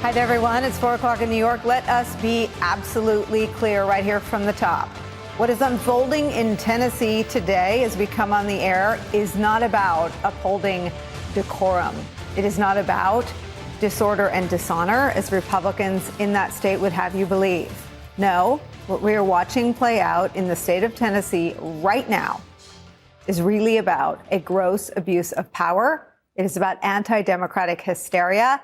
Hi there, everyone. It's 4 o'clock in New York. Let us be absolutely clear right here from the top. What is unfolding in Tennessee today as we come on the air is not about upholding decorum. It is not about disorder and dishonor, as Republicans in that state would have you believe. No, what we are watching play out in the state of Tennessee right now is really about a gross abuse of power. It is about anti-democratic hysteria.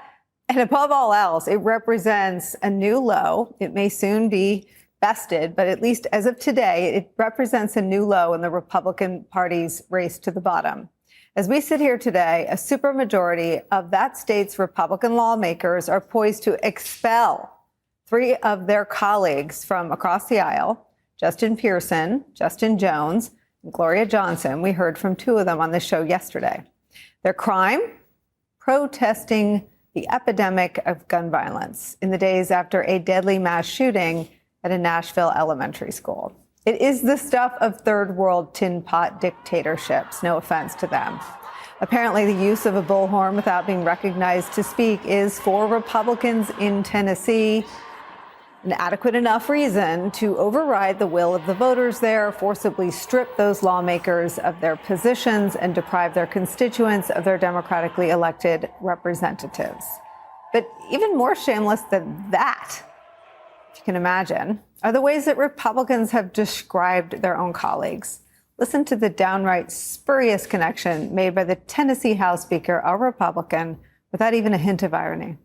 And above all else, it represents a new low. It may soon be bested, but at least as of today, it represents a new low in the Republican Party's race to the bottom. As we sit here today, a supermajority of that state's Republican lawmakers are poised to expel 3 of their colleagues from across the aisle, Justin Pearson, Justin Jones, and Gloria Johnson. We heard from 2 of them on the show yesterday. Their crime? Protesting the epidemic of gun violence in the days after a deadly mass shooting at a Nashville elementary school. It is the stuff of third world tin pot dictatorships, no offense to them. Apparently, the use of a bullhorn without being recognized to speak is, for Republicans in Tennessee, an adequate enough reason to override the will of the voters there, forcibly strip those lawmakers of their positions, and deprive their constituents of their democratically elected representatives. But even more shameless than that, if you can imagine, are the ways that Republicans have described their own colleagues. Listen to the downright spurious connection made by the Tennessee House Speaker, a Republican, without even a hint of irony.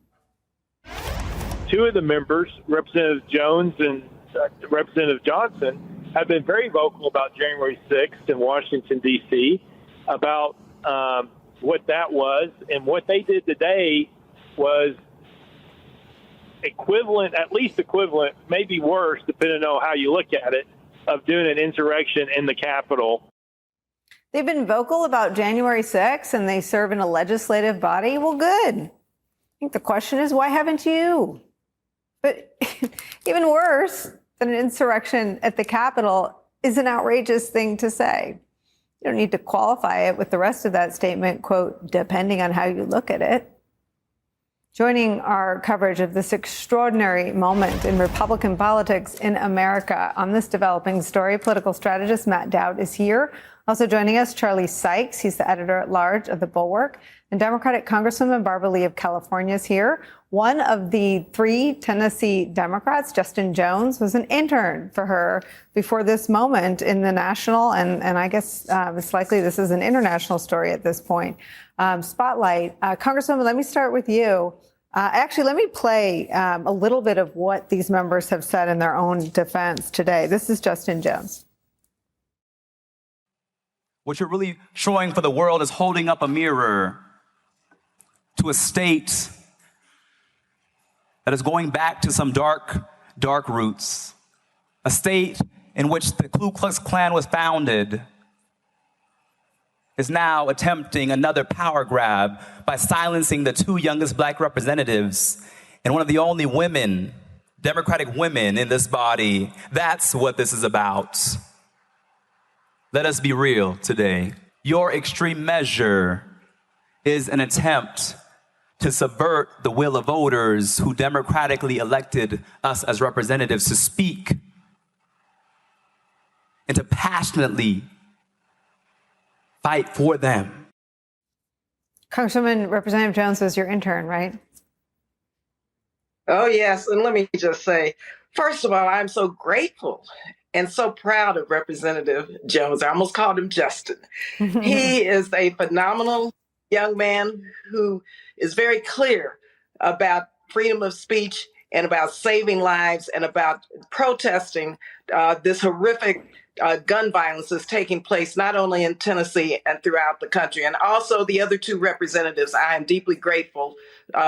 2 of the members, Representative Jones and Representative Johnson, have been very vocal about January 6th in Washington, D.C., about what that was. And what they did today was equivalent, at least equivalent, maybe worse, depending on how you look at it, of doing an insurrection in the Capitol. They've been vocal about January 6th, and they serve in a legislative body. Well, good. I think the question is, why haven't you? But even worse than an insurrection at the Capitol is an outrageous thing to say. You don't need to qualify it with the rest of that statement, quote, depending on how you look at it. Joining our coverage of this extraordinary moment in Republican politics in America on this developing story, political strategist Matt Dowd is here. Also joining us, Charlie Sykes. He's the editor-at-large of The Bulwark. And Democratic Congresswoman Barbara Lee of California is here. One of the 3 Tennessee Democrats, Justin Jones, was an intern for her before this moment in the national, and I guess it's likely this is an international story at this point, spotlight. Congresswoman, let me start with you. Actually, let me play a little bit of what these members have said in their own defense today. This is Justin Jones. What you're really showing for the world is holding up a mirror to a state that is going back to some dark, dark roots. A state in which the Ku Klux Klan was founded is now attempting another power grab by silencing the 2 youngest Black representatives and one of the only women, Democratic women in this body. That's what this is about. Let us be real today. Your extreme measure is an attempt to subvert the will of voters who democratically elected us as representatives to speak and to passionately fight for them. Congresswoman, Representative Jones was your intern, right? Oh, yes. And let me just say, first of all, I'm so grateful and so proud of Representative Jones. I almost called him Justin. He is a phenomenal young man who is very clear about freedom of speech and about saving lives and about protesting this horrific gun violence that's taking place not only in Tennessee and throughout the country. And also the other 2 representatives, I am deeply grateful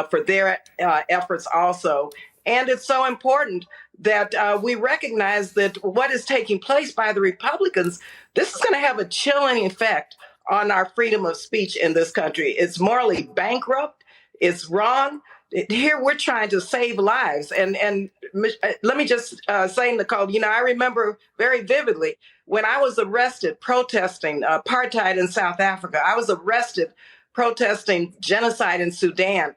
for their efforts also. And it's so important that we recognize that what is taking place by the Republicans, this is going to have a chilling effect on our freedom of speech in this country. It's morally bankrupt. It's wrong. Here we're trying to save lives. And let me just say, Nicolle, I remember very vividly when I was arrested protesting apartheid in South Africa. I was arrested protesting genocide in Sudan.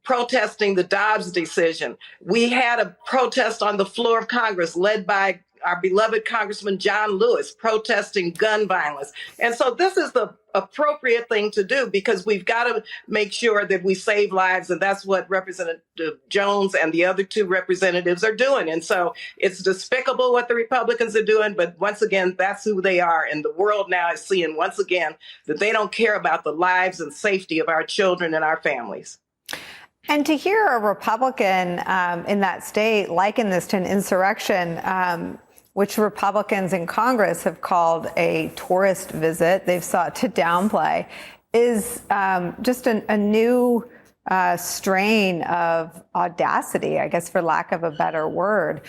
protesting the Dobbs decision. We had a protest on the floor of Congress led by our beloved Congressman John Lewis protesting gun violence. And so this is the appropriate thing to do because we've got to make sure that we save lives. And that's what Representative Jones and the other two representatives are doing. And so it's despicable what the Republicans are doing. But once again, that's who they are. And the world now is seeing once again that they don't care about the lives and safety of our children and our families. And to hear a Republican in that state liken this to an insurrection, which Republicans in Congress have called a tourist visit, they've sought to downplay, is just a new strain of audacity, I guess, for lack of a better word.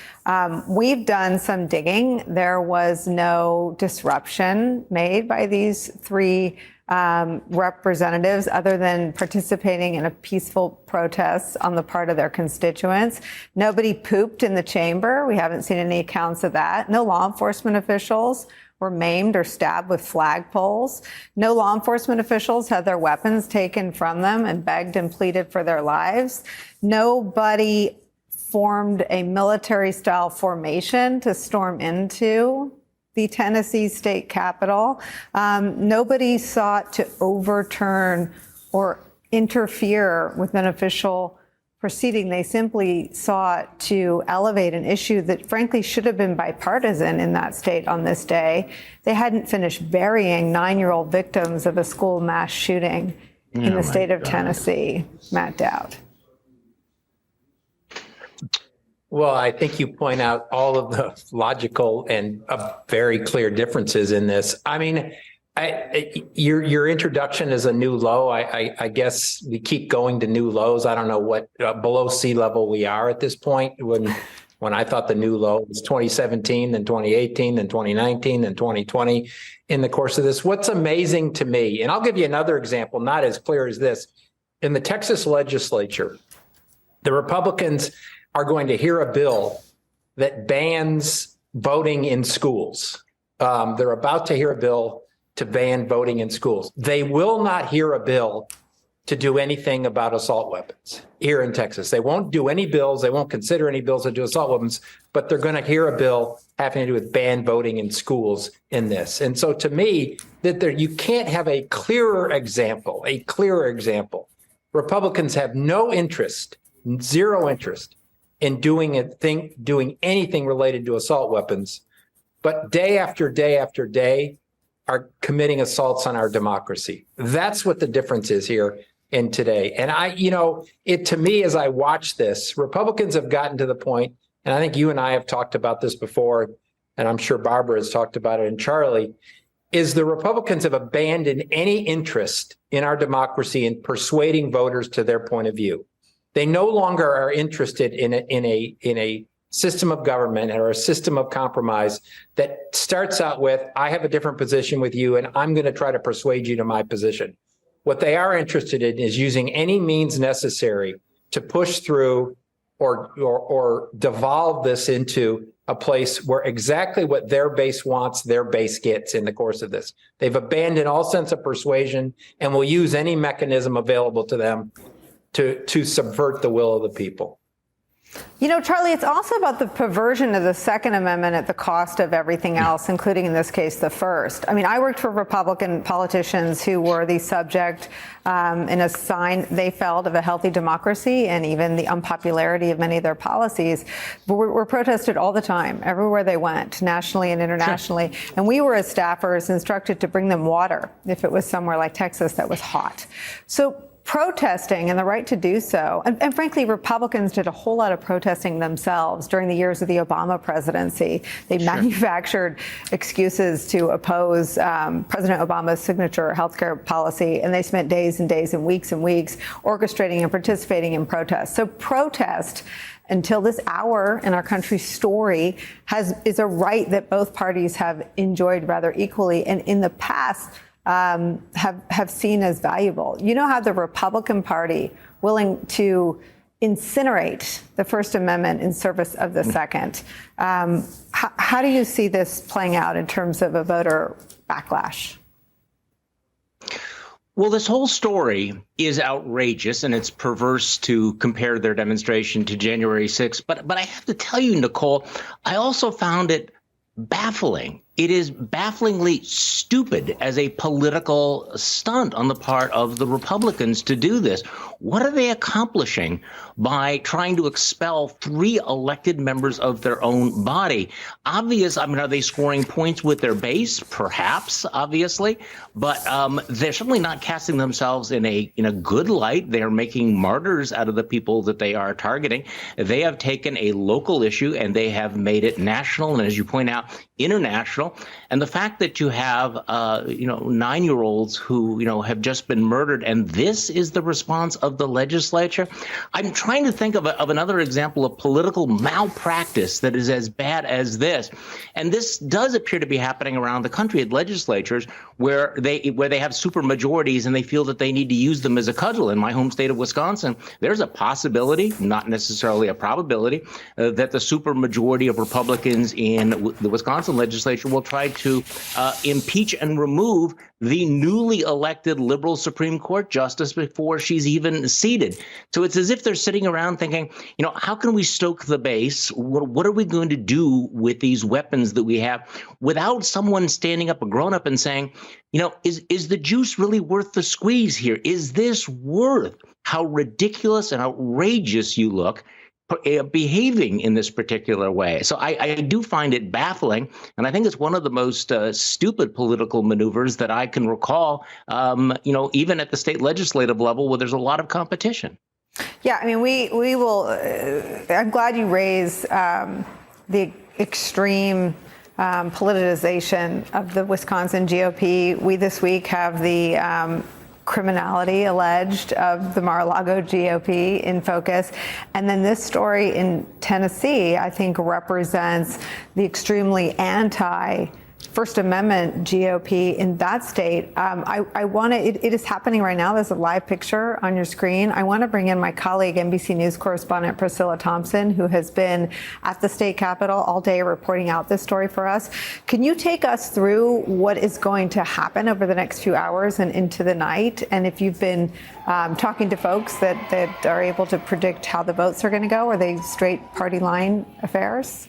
We've done some digging. There was no disruption made by these three representatives other than participating in a peaceful protest on the part of their constituents. Nobody pooped in the chamber. We haven't seen any accounts of that. No law enforcement officials were maimed or stabbed with flagpoles. No law enforcement officials had their weapons taken from them and begged and pleaded for their lives. Nobody formed a military-style formation to storm into the Tennessee state capitol. Nobody sought to overturn or interfere with an official proceeding. They simply sought to elevate an issue that frankly should have been bipartisan in that state on this day. They hadn't finished burying 9-year-old victims of a school mass shooting in the state of Tennessee. Matt Dowd. Well, I think you point out all of the logical and very clear differences in this. I mean, your introduction is a new low. I guess we keep going to new lows. I don't know what below sea level we are at this point. When I thought the new low was 2017, then 2018, then 2019, then 2020 in the course of this. What's amazing to me, and I'll give you another example, not as clear as this. In the Texas legislature, the Republicans are going to hear a bill that bans voting in schools. They're about to hear a bill to ban voting in schools. They will not hear a bill to do anything about assault weapons here in Texas. They won't do any bills. They won't consider any bills that do assault weapons, but they're going to hear a bill having to do with ban voting in schools in this. And so to me, you can't have a clearer example. Republicans have no interest, zero interest in doing anything related to assault weapons, but day after day after day are committing assaults on our democracy. That's what the difference is here in today. And to me, as I watch this, Republicans have gotten to the point, and I think you and I have talked about this before, and I'm sure Barbara has talked about it, and Charlie, is the Republicans have abandoned any interest in our democracy in persuading voters to their point of view. They no longer are interested in a system of government or a system of compromise that starts out with, I have a different position with you, and I'm going to try to persuade you to my position. What they are interested in is using any means necessary to push through or devolve this into a place where exactly what their base wants, their base gets in the course of this. They've abandoned all sense of persuasion and will use any mechanism available to them to subvert the will of the people. You know, Charlie, it's also about the perversion of the Second Amendment at the cost of everything else, including in this case, the First. I mean, I worked for Republican politicians who were the subject in a sign they felt of a healthy democracy and even the unpopularity of many of their policies were protested all the time, everywhere they went, nationally and internationally. Sure. And we were, as staffers, instructed to bring them water if it was somewhere like Texas that was hot. So protesting and the right to do so. And frankly, Republicans did a whole lot of protesting themselves during the years of the Obama presidency. They manufactured excuses to oppose President Obama's signature healthcare policy, and they spent days and days and weeks orchestrating and participating in protests. So protest until this hour in our country's story is a right that both parties have enjoyed rather equally, and in the past have seen as valuable. You know how the Republican Party willing to incinerate the First Amendment in service of the Second. How do you see this playing out in terms of a voter backlash? Well, this whole story is outrageous, and it's perverse to compare their demonstration to January 6th. But I have to tell you, Nicolle, I also found it baffling. It is bafflingly stupid as a political stunt on the part of the Republicans to do this. What are they accomplishing by trying to expel 3 elected members of their own body? Are they scoring points with their base? Perhaps, obviously, but they're certainly not casting themselves in a good light. They are making martyrs out of the people that they are targeting. They have taken a local issue and they have made it national, and as you point out, international. And the fact that you have 9-year-olds who have just been murdered, and this is the response of the legislature. I'm trying to think of another example of political malpractice that is as bad as this. And this does appear to be happening around the country at legislatures where they have super majorities and they feel that they need to use them as a cudgel. In my home state of Wisconsin, there's a possibility, not necessarily a probability, that the super majority of Republicans in the Wisconsin legislature will try to impeach and remove the newly elected liberal Supreme Court justice before she's even seated. So it's as if they're sitting around thinking, how can we stoke the base? What are we going to do with these weapons that we have without someone standing up, a grown up, and saying, is the juice really worth the squeeze here? Is this worth how ridiculous and outrageous you look behaving in this particular way? So I do find it baffling, and I think it's one of the most stupid political maneuvers that I can recall, even at the state legislative level where there's a lot of competition. Yeah, I mean, we will, I'm glad you raise the extreme politicization of the Wisconsin GOP. We this week have the criminality alleged of the Mar-a-Lago GOP in focus. And then this story in Tennessee, I think, represents the extremely anti-First Amendment GOP in that state. It is happening right now. There's a live picture on your screen. I want to bring in my colleague, NBC News correspondent Priscilla Thompson, who has been at the state capitol all day reporting out this story for us. Can you take us through what is going to happen over the next few hours and into the night? And if you've been talking to folks that are able to predict how the votes are going to go, are they straight party line affairs?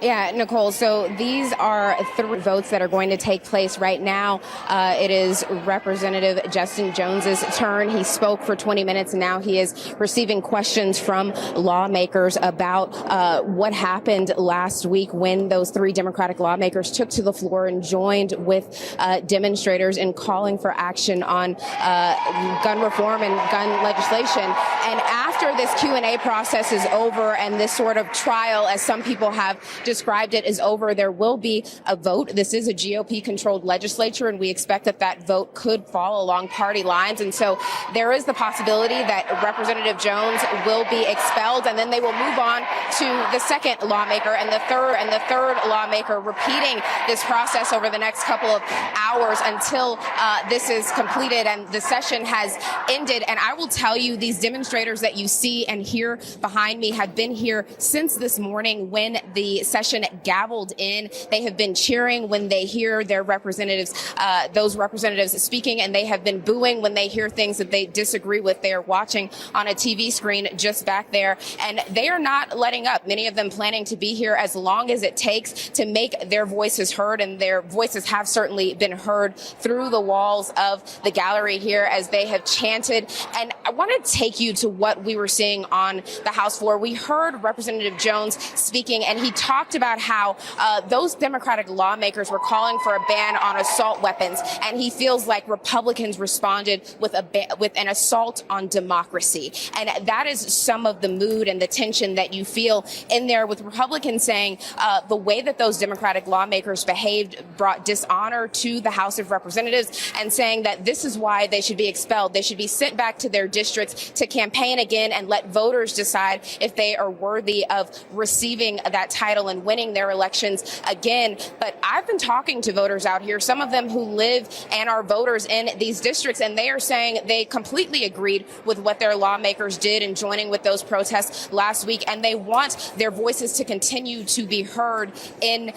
Yeah, Nicolle, so these are 3 votes that are going to take place right now. It is Representative Justin Jones's turn. He spoke for 20 minutes, and now he is receiving questions from lawmakers about what happened last week when those 3 Democratic lawmakers took to the floor and joined with demonstrators in calling for action on gun reform and gun legislation. And after this Q&A process is over and this sort of trial, as some people have described it, is over, there will be a vote. This is a GOP-controlled legislature, and we expect that vote could fall along party lines. And so there is the possibility that Representative Jones will be expelled, and then they will move on to the second lawmaker and the third lawmaker, repeating this process over the next couple of hours until this is completed and the session has ended. And I will tell you, these demonstrators that you see and hear behind me have been here since this morning when the session gavelled in. They have been cheering when they hear their representatives, those representatives speaking, and they have been booing when they hear things that they disagree with. They are watching on a TV screen just back there, and they are not letting up. Many of them planning to be here as long as it takes to make their voices heard, and their voices have certainly been heard through the walls of the gallery here as they have chanted. And I want to take you to what we were seeing on the House floor. We heard Representative Jones speaking, and he talked about how those Democratic lawmakers were calling for a ban on assault weapons, and he feels like Republicans responded with an assault on democracy. And that is some of the mood and the tension that you feel in there, with Republicans saying the way that those Democratic lawmakers behaved brought dishonor to the House of Representatives, and saying that this is why they should be expelled. They should be sent back to their districts to campaign again and let voters decide if they are worthy of receiving that title and and winning their elections again. But I've been talking to voters out here, some of them who live and are voters in these districts, and they are saying they completely agreed with what their lawmakers did in joining with those protests last week, and they want their voices to continue to be heard in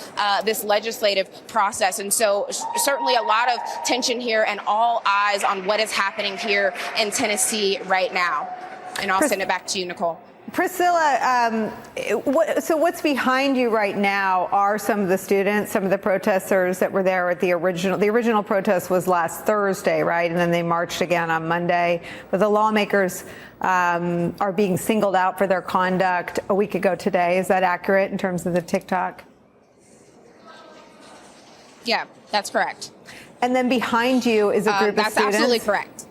this legislative process. And so certainly a lot of tension here and all eyes on what is happening here in Tennessee right now. And I'll send it back to you, Nicolle. Priscilla, so what's behind you right now are some of the students, some of the protesters that were there at the original protest was last Thursday, right? And then they marched again on Monday. But the lawmakers are being singled out for their conduct a week ago today. Is that accurate in terms of the TikTok? Yeah, that's correct. And then behind you is a group of students? That's absolutely correct.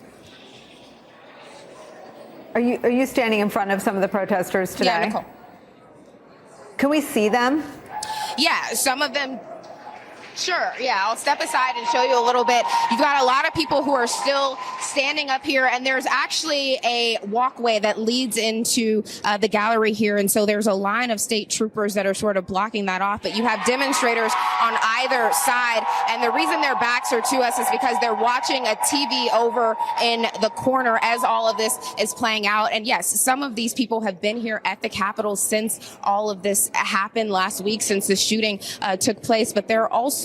Are you standing in front of some of the protesters today? Yeah, Nicolle. Can we see them? Yeah, some of them. Sure. Yeah, I'll step aside and show you a little bit. You've got a lot of people who are still standing up here, and there's actually a walkway that leads into the gallery here. And so there's a line of state troopers that are sort of blocking that off. But you have demonstrators on either side. And the reason their backs are to us is because they're watching a TV over in the corner as all of this is playing out. And yes, some of these people have been here at the Capitol since all of this happened last week, since the shooting took place. But there are also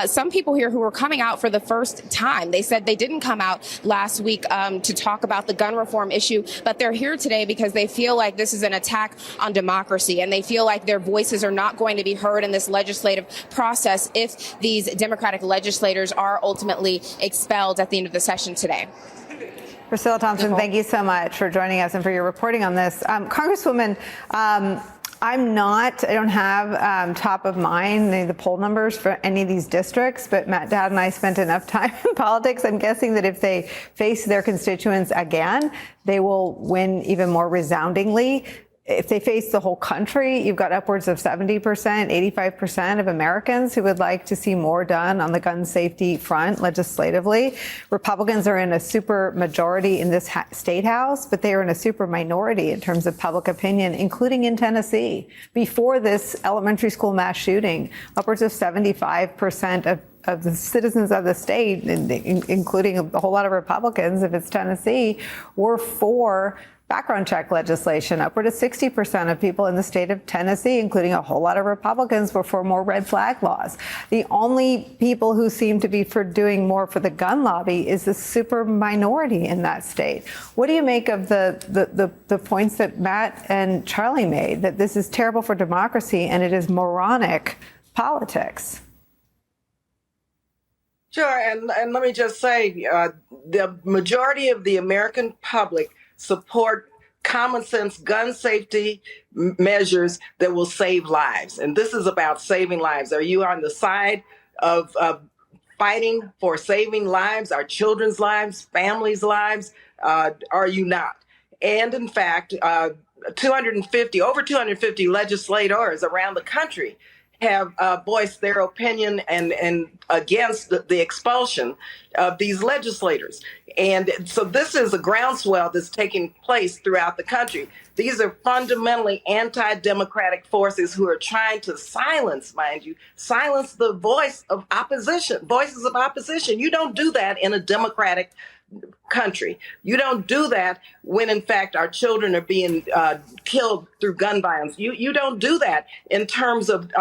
some people here who are coming out for the first time. They said they didn't come out last week to talk about the gun reform issue, but they're here today because they feel like this is an attack on democracy, and they feel like their voices are not going to be heard in this legislative process if these Democratic legislators are ultimately expelled at the end of the session today. Priscilla Thompson, thank you so much for joining us and for your reporting on this. Congresswoman, I don't have top of mind the poll numbers for any of these districts, but Matt Dowd and I spent enough time in politics. I'm guessing that if they face their constituents again, they will win even more resoundingly. If they face the whole country, you've got upwards of 70%, 85% of Americans who would like to see more done on the gun safety front legislatively. Republicans are in a super majority in this state house, but they are in a super minority in terms of public opinion, including in Tennessee. Before this elementary school mass shooting, upwards of 75% of the citizens of the state, including a whole lot of Republicans, if it's Tennessee, were for background check legislation. Upward of 60% of people in the state of Tennessee, including a whole lot of Republicans, were for more red flag laws. The only people who seem to be for doing more for the gun lobby is the super minority in that state. What do you make of the points that Matt and Charlie made, that this is terrible for democracy and it is moronic politics? Sure, and let me just say, the majority of the American public support common sense gun safety measures that will save lives. And this is about saving lives. Are you on the side of fighting for saving lives, our children's lives, families' lives? Are you not? And in fact, over 250 legislators around the country have voiced their opinion and against the expulsion of these legislators. And so this is a groundswell that's taking place throughout the country. These are fundamentally anti-democratic forces who are trying to silence, mind you, silence the voices of opposition. You don't do that in a democratic country. You don't do that when, in fact, our children are being killed through gun violence. You don't do that in terms of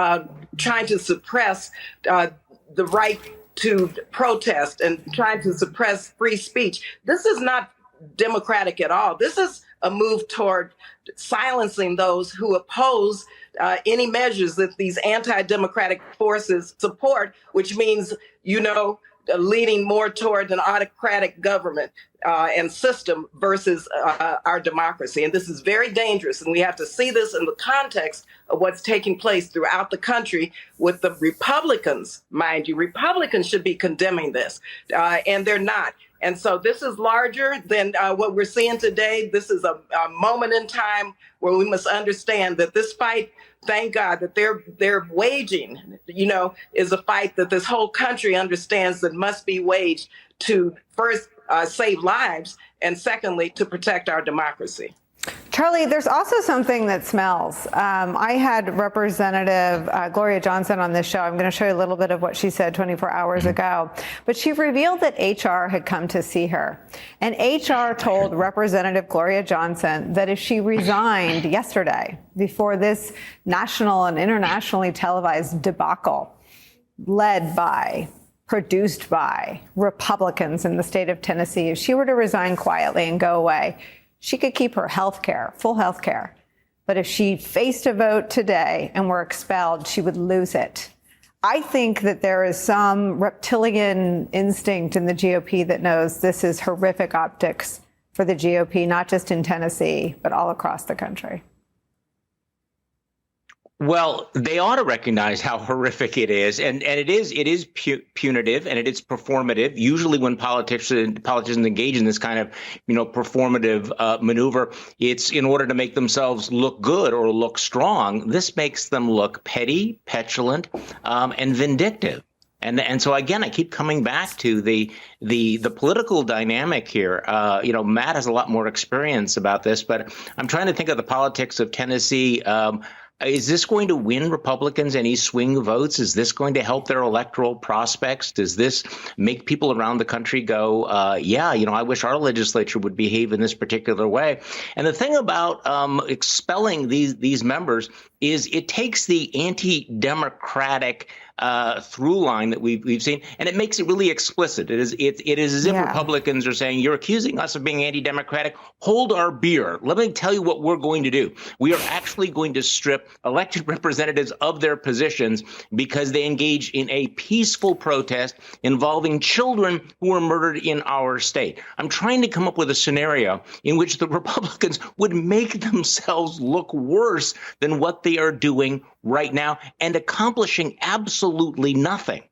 trying to suppress the right to protest and trying to suppress free speech. This is not democratic at all. This is a move toward silencing those who oppose any measures that these anti-democratic forces support, which means, leaning more toward an autocratic government and system versus our democracy. And this is very dangerous. And we have to see this in the context of what's taking place throughout the country with the Republicans, mind you. Republicans should be condemning this, and they're not. And so this is larger than what we're seeing today. This is a moment in time where we must understand that this fight, thank God, that they're waging, is a fight that this whole country understands that must be waged to first save lives and secondly, to protect our democracy. Charlie, there's also something that smells. I had Representative Gloria Johnson on this show. I'm going to show you a little bit of what she said 24 hours ago. But she revealed that HR had come to see her. And HR told Representative Gloria Johnson that if she resigned yesterday before this national and internationally televised debacle led by, produced by Republicans in the state of Tennessee, if she were to resign quietly and go away, she could keep her health care, full health care. But if she faced a vote today and were expelled, she would lose it. I think that there is some reptilian instinct in the GOP that knows this is horrific optics for the GOP, not just in Tennessee, but all across the country. Well, they ought to recognize how horrific it is, and it is punitive and it is performative. Usually, when politicians engage in this kind of performative maneuver, it's in order to make themselves look good or look strong. This makes them look petty, petulant, and vindictive. And so again, I keep coming back to the political dynamic here. Matt has a lot more experience about this, but I'm trying to think of the politics of Tennessee. Is this going to win Republicans any swing votes? Is this going to help their electoral prospects? Does this make people around the country go, I wish our legislature would behave in this particular way? And the thing about expelling these members is it takes the anti-democratic through line that we've seen, and it makes it really explicit. It is as if Republicans are saying, you're accusing us of being anti-democratic. Hold our beer. Let me tell you what we're going to do. We are actually going to strip elected representatives of their positions because they engage in a peaceful protest involving children who were murdered in our state. I'm trying to come up with a scenario in which the Republicans would make themselves look worse than what they are doing right now and accomplishing absolutely nothing.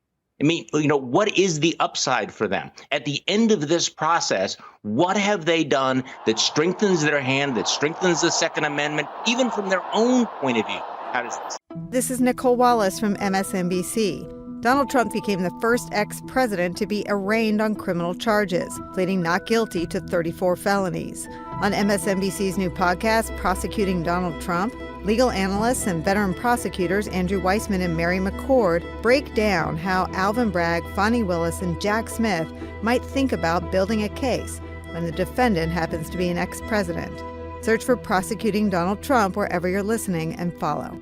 I mean, what is the upside for them? At the end of this process, what have they done that strengthens their hand, that strengthens the Second Amendment, even from their own point of view? How does this? This is Nicolle Wallace from MSNBC. Donald Trump became the first ex-president to be arraigned on criminal charges, pleading not guilty to 34 felonies. On MSNBC's new podcast, Prosecuting Donald Trump, legal analysts and veteran prosecutors Andrew Weissman and Mary McCord break down how Alvin Bragg, Fani Willis, and Jack Smith might think about building a case when the defendant happens to be an ex-president. Search for Prosecuting Donald Trump wherever you're listening and follow.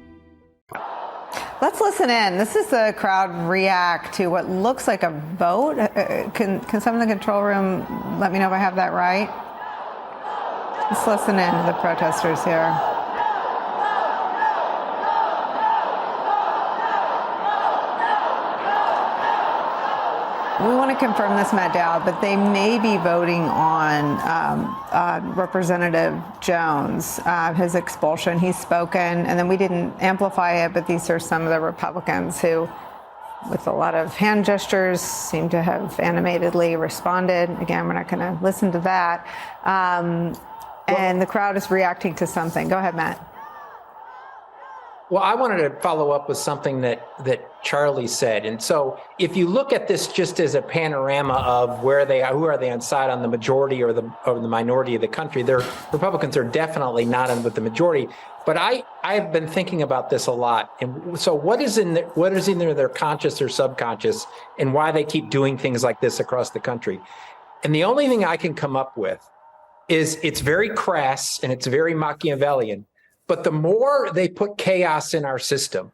Let's listen in. This is the crowd react to what looks like a vote. Can someone in the control room let me know if I have that right? Let's listen in to the protesters here. We want to confirm this, Matt Dowd, but they may be voting on Representative Jones, his expulsion. He's spoken, and then we didn't amplify it, but these are some of the Republicans who, with a lot of hand gestures, seem to have animatedly responded. Again, we're not going to listen to that. And the crowd is reacting to something. Go ahead, Matt. Well, I wanted to follow up with something that Charlie said. And so if you look at this just as a panorama of who are they on side on the majority or the minority of the country, Republicans are definitely not with the majority. But I've been thinking about this a lot. And so what is either their conscious or subconscious and why they keep doing things like this across the country? And the only thing I can come up with is it's very crass and it's very Machiavellian. But the more they put chaos in our system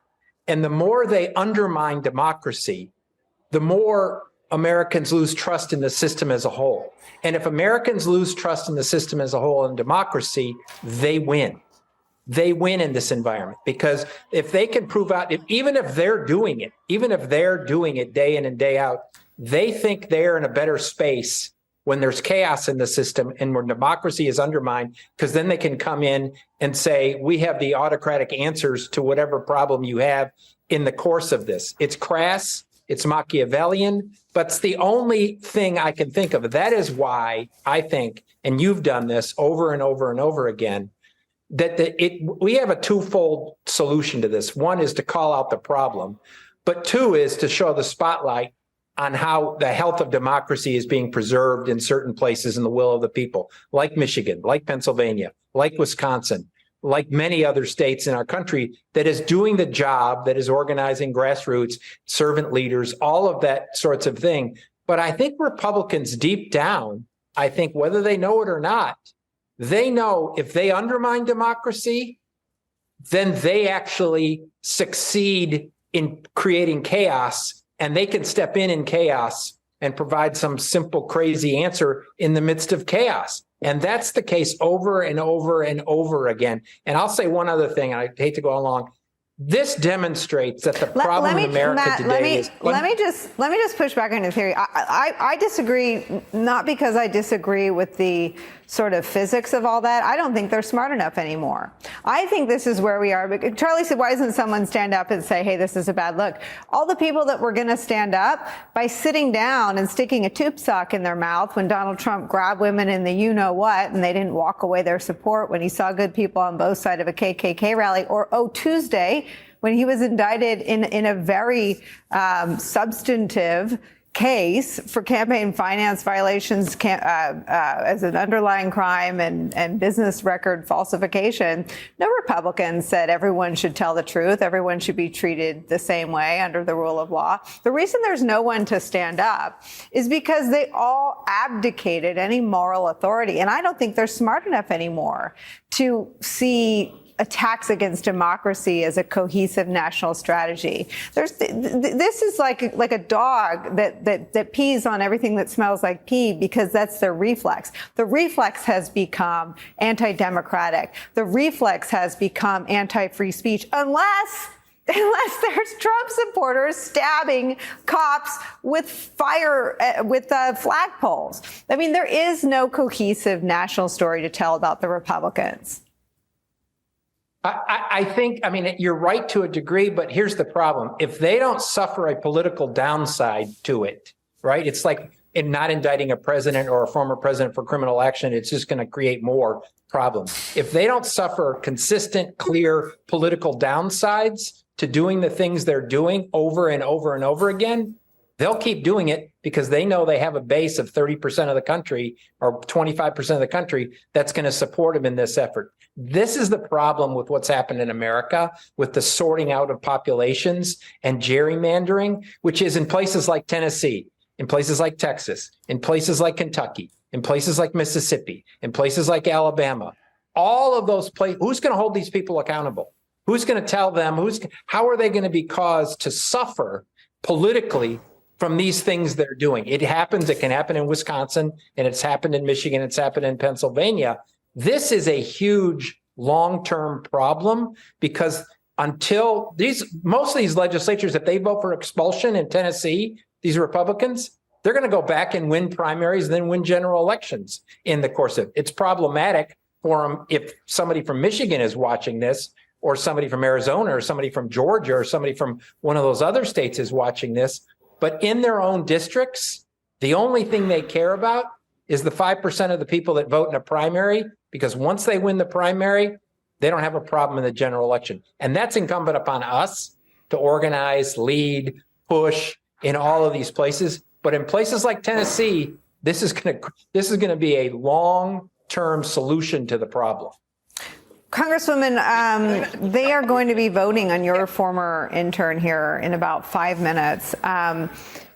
and the more they undermine democracy, the more Americans lose trust in the system as a whole. And if Americans lose trust in the system as a whole and democracy, they win. They win in this environment because if they can prove out, even if they're doing it day in and day out, they think they're in a better space when there's chaos in the system and when democracy is undermined, because then they can come in and say, we have the autocratic answers to whatever problem you have in the course of this. It's crass, it's Machiavellian, but it's the only thing I can think of. That is why I think, and you've done this over and over and over again, that we have a twofold solution to this. One is to call out the problem, but two is to show the spotlight on how the health of democracy is being preserved in certain places in the will of the people, like Michigan, like Pennsylvania, like Wisconsin, like many other states in our country, that is doing the job, that is organizing grassroots, servant leaders, all of that sorts of thing. But I think Republicans deep down, I think whether they know it or not, they know if they undermine democracy, then they actually succeed in creating chaos, and they can step in chaos and provide some simple, crazy answer in the midst of chaos. And that's the case over and over and over again. And I'll say one other thing, and I hate to go along. This demonstrates that the problem in America today is. Let me just push back on your theory. I disagree, not because I disagree with the sort of physics of all that. I don't think they're smart enough anymore. I think this is where we are. But Charlie said, why doesn't someone stand up and say, hey, this is a bad look? All the people that were going to stand up by sitting down and sticking a tube sock in their mouth when Donald Trump grabbed women in the you-know-what, and they didn't walk away their support when he saw good people on both sides of a KKK rally, or Tuesday, when he was indicted in a very substantive case for campaign finance violations as an underlying crime and business record falsification. No Republican said everyone should tell the truth. Everyone should be treated the same way under the rule of law. The reason there's no one to stand up is because they all abdicated any moral authority. And I don't think they're smart enough anymore to see attacks against democracy as a cohesive national strategy. This is like a dog that pees on everything that smells like pee because that's their reflex. The reflex has become anti-democratic. The reflex has become anti-free speech, unless there's Trump supporters stabbing cops with flagpoles. I mean, there is no cohesive national story to tell about the Republicans. I think, you're right to a degree, but here's the problem. If they don't suffer a political downside to it, right? It's like in not indicting a president or a former president for criminal action, it's just going to create more problems. If they don't suffer consistent, clear political downsides to doing the things they're doing over and over and over again, they'll keep doing it because they know they have a base of 30% of the country or 25% of the country that's going to support them in this effort. This is the problem with what's happened in America with the sorting out of populations and gerrymandering, which is in places like Tennessee, in places like Texas, in places like Kentucky, in places like Mississippi, in places like Alabama. All of those places, who's going to hold these people accountable? Who's going to tell them? How are they going to be caused to suffer politically from these things they're doing? It happens. It can happen in Wisconsin, and it's happened in Michigan. It's happened in Pennsylvania. This is a huge long-term problem because until most of these legislatures, if they vote for expulsion in Tennessee, these Republicans, they're going to go back and win primaries and then win general elections in the course of it. It's problematic for them if somebody from Michigan is watching this, or somebody from Arizona, or somebody from Georgia, or somebody from one of those other states is watching this. But in their own districts, the only thing they care about is the 5% of the people that vote in a primary, because once they win the primary, they don't have a problem in the general election. And that's incumbent upon us to organize, lead, push in all of these places. But in places like Tennessee, this is going to be a long-term solution to the problem. Congresswoman, they are going to be voting on your former intern here in about 5 minutes.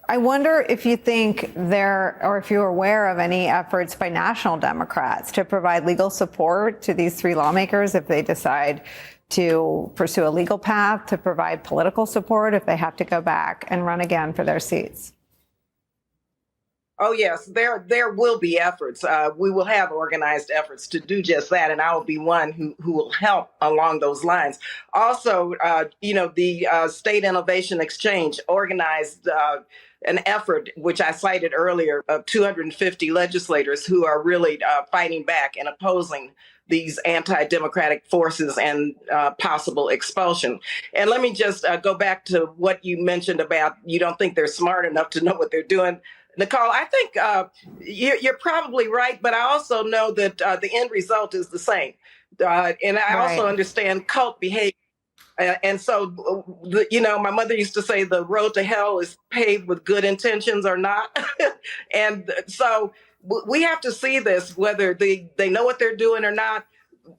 I wonder if you think if you're aware of any efforts by national Democrats to provide legal support to these three lawmakers if they decide to pursue a legal path, to provide political support if they have to go back and run again for their seats. Oh, yes, there will be efforts. We will have organized efforts to do just that, and I will be one who will help along those lines. Also, the State Innovation Exchange organized an effort, which I cited earlier, of 250 legislators who are really fighting back and opposing these anti-democratic forces and possible expulsion. And let me just go back to what you mentioned about you don't think they're smart enough to know what they're doing. Nicolle, I think you're probably right, but I also know that the end result is the same. And I also understand cult behavior And so, my mother used to say the road to hell is paved with good intentions or not. And so we have to see this, whether they know what they're doing or not,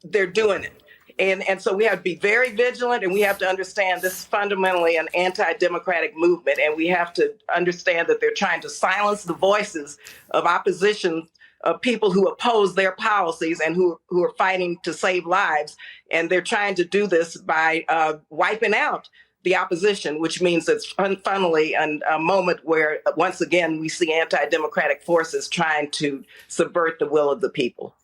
they're doing it. And so we have to be very vigilant, and we have to understand this is fundamentally an anti-democratic movement. And we have to understand that they're trying to silence the voices of opposition, of people who oppose their policies and who are fighting to save lives. And they're trying to do this by wiping out the opposition, which means it's funnily a moment where, once again, we see anti-democratic forces trying to subvert the will of the people.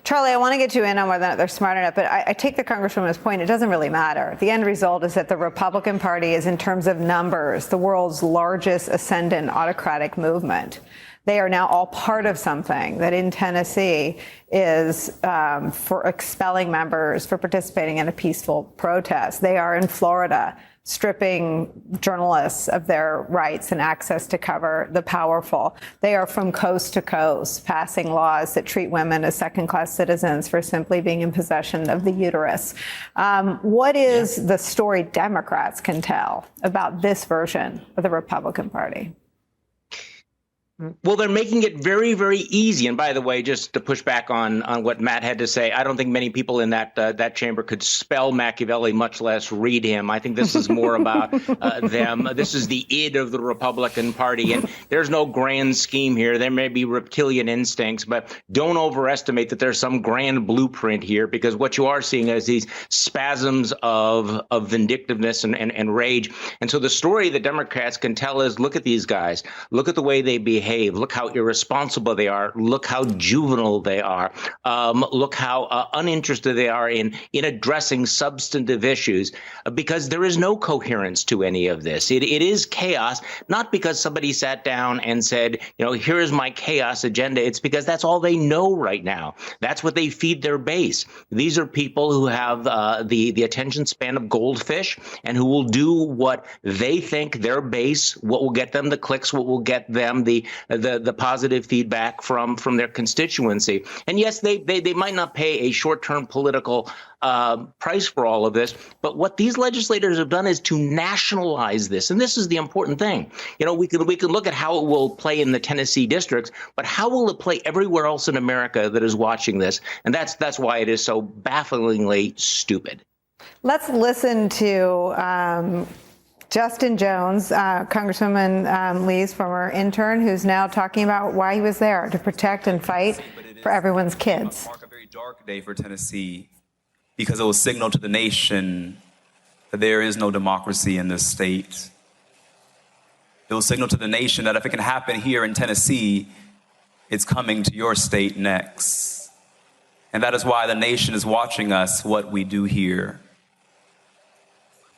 Charlie, I want to get you in on whether or not they're smart enough, but I take the Congresswoman's point. It doesn't really matter. The end result is that the Republican Party is, in terms of numbers, the world's largest ascendant autocratic movement. They are now all part of something that in Tennessee is for expelling members for participating in a peaceful protest. They are in Florida stripping journalists of their rights and access to cover the powerful. They are from coast to coast passing laws that treat women as second-class citizens for simply being in possession of the uterus. What is the story Democrats can tell about this version of the Republican Party? Well, they're making it very, very easy. And by the way, just to push back on what Matt had to say, I don't think many people in that chamber could spell Machiavelli, much less read him. I think this is more about them. This is the id of the Republican Party. And there's no grand scheme here. There may be reptilian instincts, but don't overestimate that there's some grand blueprint here, because what you are seeing is these spasms of vindictiveness and rage. And so the story the Democrats can tell is, look at these guys. Look at the way they behave. Look how irresponsible they are. Look how juvenile they are. Look how uninterested they are in addressing substantive issues, because there is no coherence to any of this. It is chaos, not because somebody sat down and said, here is my chaos agenda. It's because that's all they know right now. That's what they feed their base. These are people who have the attention span of goldfish, and who will do what they think their base, what will get them the clicks, what will get them the positive feedback from their constituency. And yes, they might not pay a short-term political price for all of this, but what these legislators have done is to nationalize this. And this is the important thing. We can look at how it will play in the Tennessee districts, but how will it play everywhere else in America that is watching this? And that's why it is so bafflingly stupid. Let's listen to Justin Jones, Congresswoman Lee's former intern, who's now talking about why he was there, to protect and fight for everyone's kids. Mark a very dark day for Tennessee, because it will signal to the nation that there is no democracy in this state. It will signal to the nation that if it can happen here in Tennessee, it's coming to your state next. And that is why the nation is watching us, what we do here.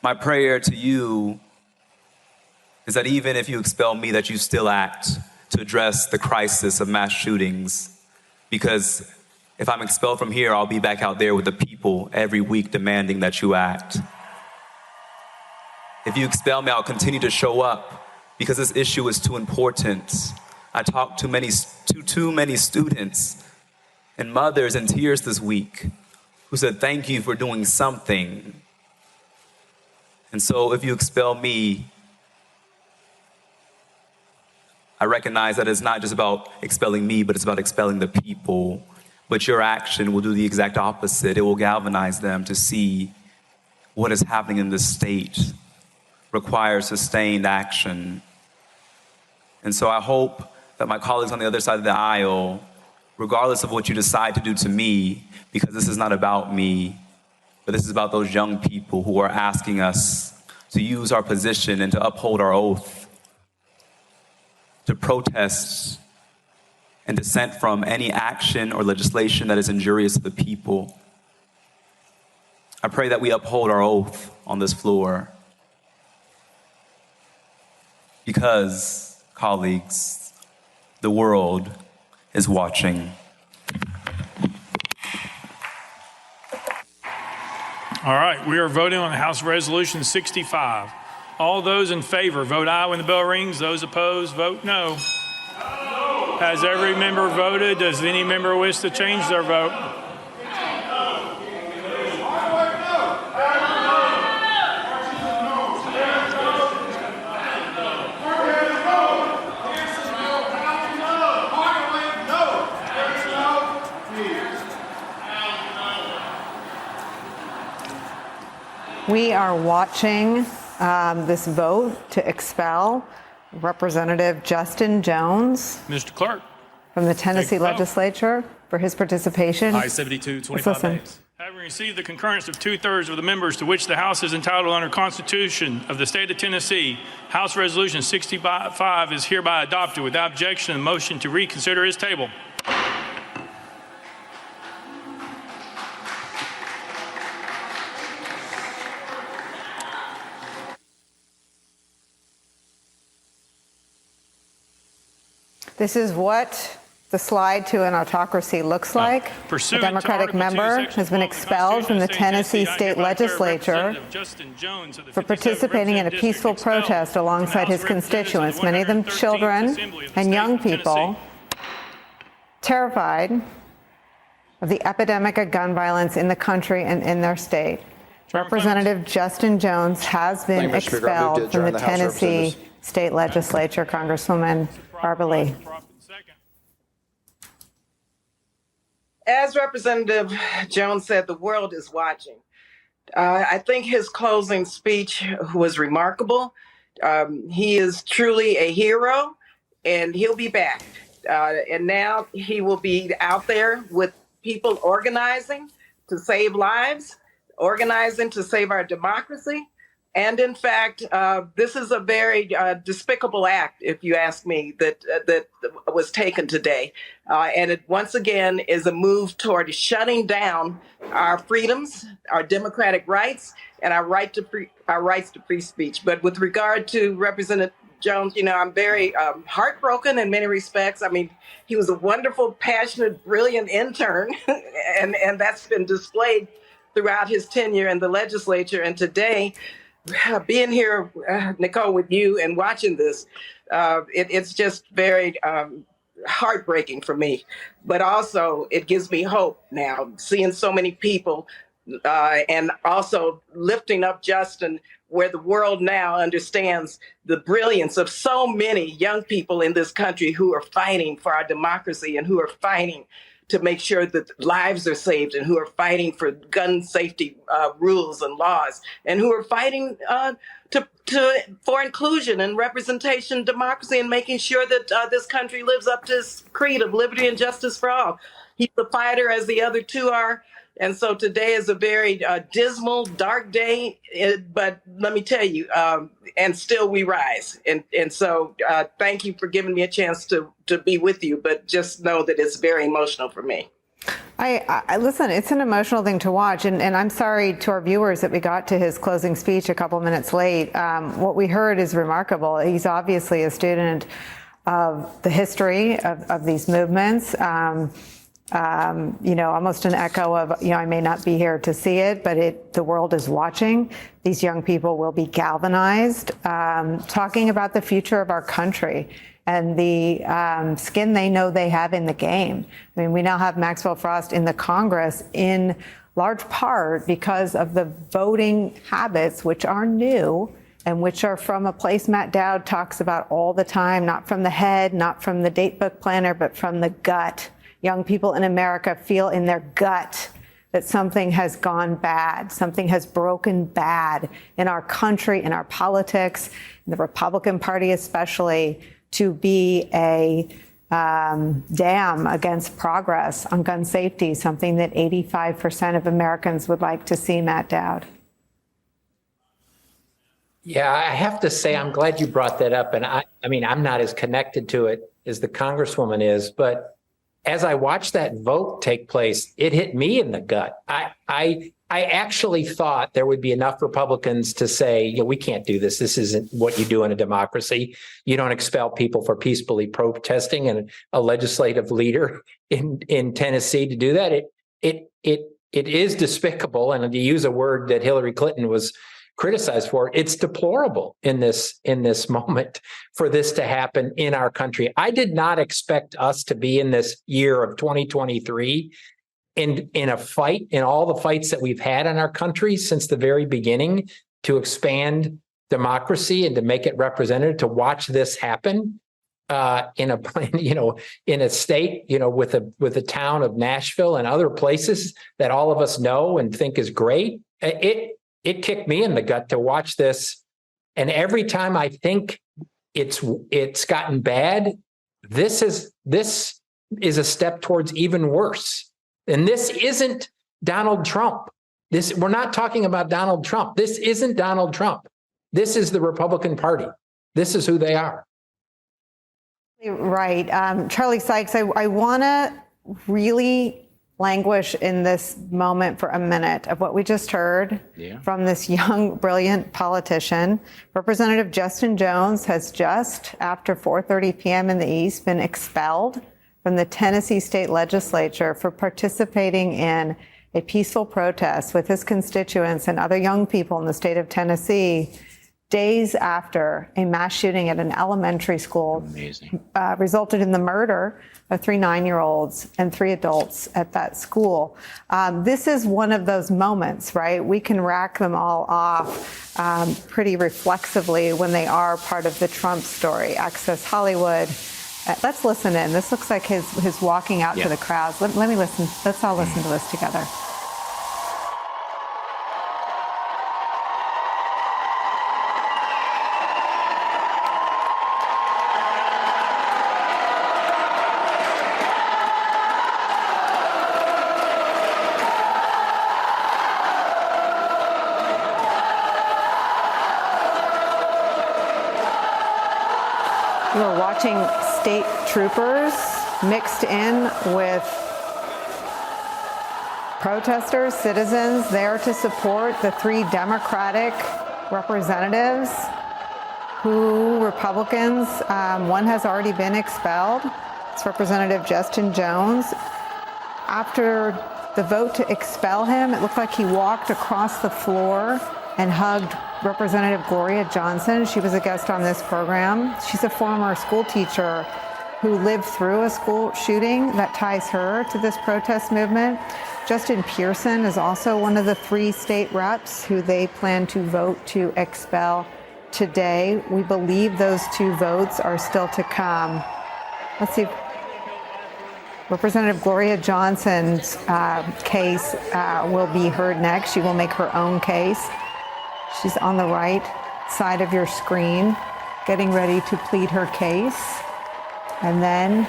My prayer to you is that even if you expel me, that you still act to address the crisis of mass shootings. Because if I'm expelled from here, I'll be back out there with the people every week demanding that you act. If you expel me, I'll continue to show up, because this issue is too important. I talked to too many students and mothers in tears this week who said, thank you for doing something. And so if you expel me, I recognize that it's not just about expelling me, but it's about expelling the people. But your action will do the exact opposite. It will galvanize them to see what is happening in this state requires sustained action. And so I hope that my colleagues on the other side of the aisle, regardless of what you decide to do to me, because this is not about me, but this is about those young people who are asking us to use our position and to uphold our oath, to protest and dissent from any action or legislation that is injurious to the people. I pray that we uphold our oath on this floor, because, colleagues, the world is watching. All right, we are voting on House Resolution 65. All those in favor, vote aye when the bell rings. Those opposed, vote no. No. Has every member voted? Does any member wish to change their vote? We are watching this vote to expel Representative Justin Jones Mr. Clerk. from the Tennessee legislature for his participation. I-72, 25 days. Having received the concurrence of 2/3 of the members to which the House is entitled under Constitution of the State of Tennessee, House Resolution 65 is hereby adopted without objection and motion to reconsider is tabled. This is what the slide to an autocracy looks like. A Democratic member has been expelled from the Tennessee state legislature for participating in a peaceful protest alongside his constituents, many of them children and young people, terrified of the epidemic of gun violence in the country and in their state. Representative Justin Jones has been expelled from the Tennessee state legislature. Congresswoman Barbara Lee. As Representative Jones said, the world is watching. I think his closing speech was remarkable. He is truly a hero, and he'll be back. And now he will be out there with people organizing to save lives, organizing to save our democracy. And in fact, this is a very despicable act, if you ask me, that was taken today. And it once again is a move toward shutting down our freedoms, our democratic rights, and our rights to free speech. But with regard to Representative Jones, I'm very heartbroken in many respects. I mean, he was a wonderful, passionate, brilliant intern, and that's been displayed throughout his tenure in the legislature. And today, being here, Nicolle, with you and watching this, it's just very heartbreaking for me. But also, it gives me hope now, seeing so many people and also lifting up Justin, where the world now understands the brilliance of so many young people in this country who are fighting for our democracy and who are fighting to make sure that lives are saved, and who are fighting for gun safety rules and laws, and who are fighting for inclusion and representation, democracy, and making sure that this country lives up to its creed of liberty and justice for all. He's a fighter, as the other two are. And so today is a very dismal, dark day, but let me tell you, and still we rise. And so thank you for giving me a chance to be with you, but just know that it's very emotional for me. I listen, it's an emotional thing to watch, and I'm sorry to our viewers that we got to his closing speech a couple minutes late. What we heard is remarkable. He's obviously a student of the history of these movements. Almost an echo of, I may not be here to see it, but the world is watching. These young people will be galvanized, talking about the future of our country and the skin they know they have in the game. I mean, we now have Maxwell Frost in the Congress in large part because of the voting habits, which are new and which are from a place Matt Dowd talks about all the time, not from the head, not from the date book planner, but from the gut. Young people in America feel in their gut that something has gone bad, something has broken bad in our country, in our politics, in the Republican Party especially, to be a dam against progress on gun safety, something that 85% of Americans would like to see, Matt Dowd. Yeah, I have to say, I'm glad you brought that up. And I mean, I'm not as connected to it as the Congresswoman is, but as I watched that vote take place, it hit me in the gut. I actually thought there would be enough Republicans to say, we can't do this. This isn't what you do in a democracy. You don't expel people for peacefully protesting, and a legislative leader in Tennessee to do that. It is despicable, and to use a word that Hillary Clinton was criticized for, it's deplorable in this moment for this to happen in our country. I did not expect us to be in this year of 2023 in a fight, in all the fights that we've had in our country since the very beginning, to expand democracy and to make it representative, to watch this happen in a state, with a town of Nashville and other places that all of us know and think is great. it kicked me in the gut to watch this. And every time I think it's gotten bad, this is a step towards even worse. And this isn't Donald Trump. We're not talking about Donald Trump. This isn't Donald Trump. This is the Republican Party. This is who they are. Right. Charlie Sykes, I want to really languish in this moment for a minute of what we just heard from this young, brilliant politician. Representative Justin Jones has just, after 4:30 p.m. in the East, been expelled from the Tennessee state legislature for participating in a peaceful protest with his constituents and other young people in the state of Tennessee days after a mass shooting at an elementary school resulted in the murder of 3 9-year-olds and 3 adults at that school. This is one of those moments, right? We can rack them all off pretty reflexively when they are part of the Trump story. Access Hollywood. Let's listen in. This looks like his walking out to the crowds. Let me listen. Let's all listen to this together. We're watching state troopers mixed in with protesters, citizens there to support the 3 Democratic representatives who Republicans, one has already been expelled. It's Representative Justin Jones. After the vote to expel him, it looked like he walked across the floor and hugged Representative Gloria Johnson. She was a guest on this program. She's a former school teacher who lived through a school shooting that ties her to this protest movement. Justin Pearson is also one of the 3 state reps who they plan to vote to expel today. We believe those 2 votes are still to come. Let's see. Representative Gloria Johnson's case will be heard next. She will make her own case. She's on the right side of your screen, getting ready to plead her case. And then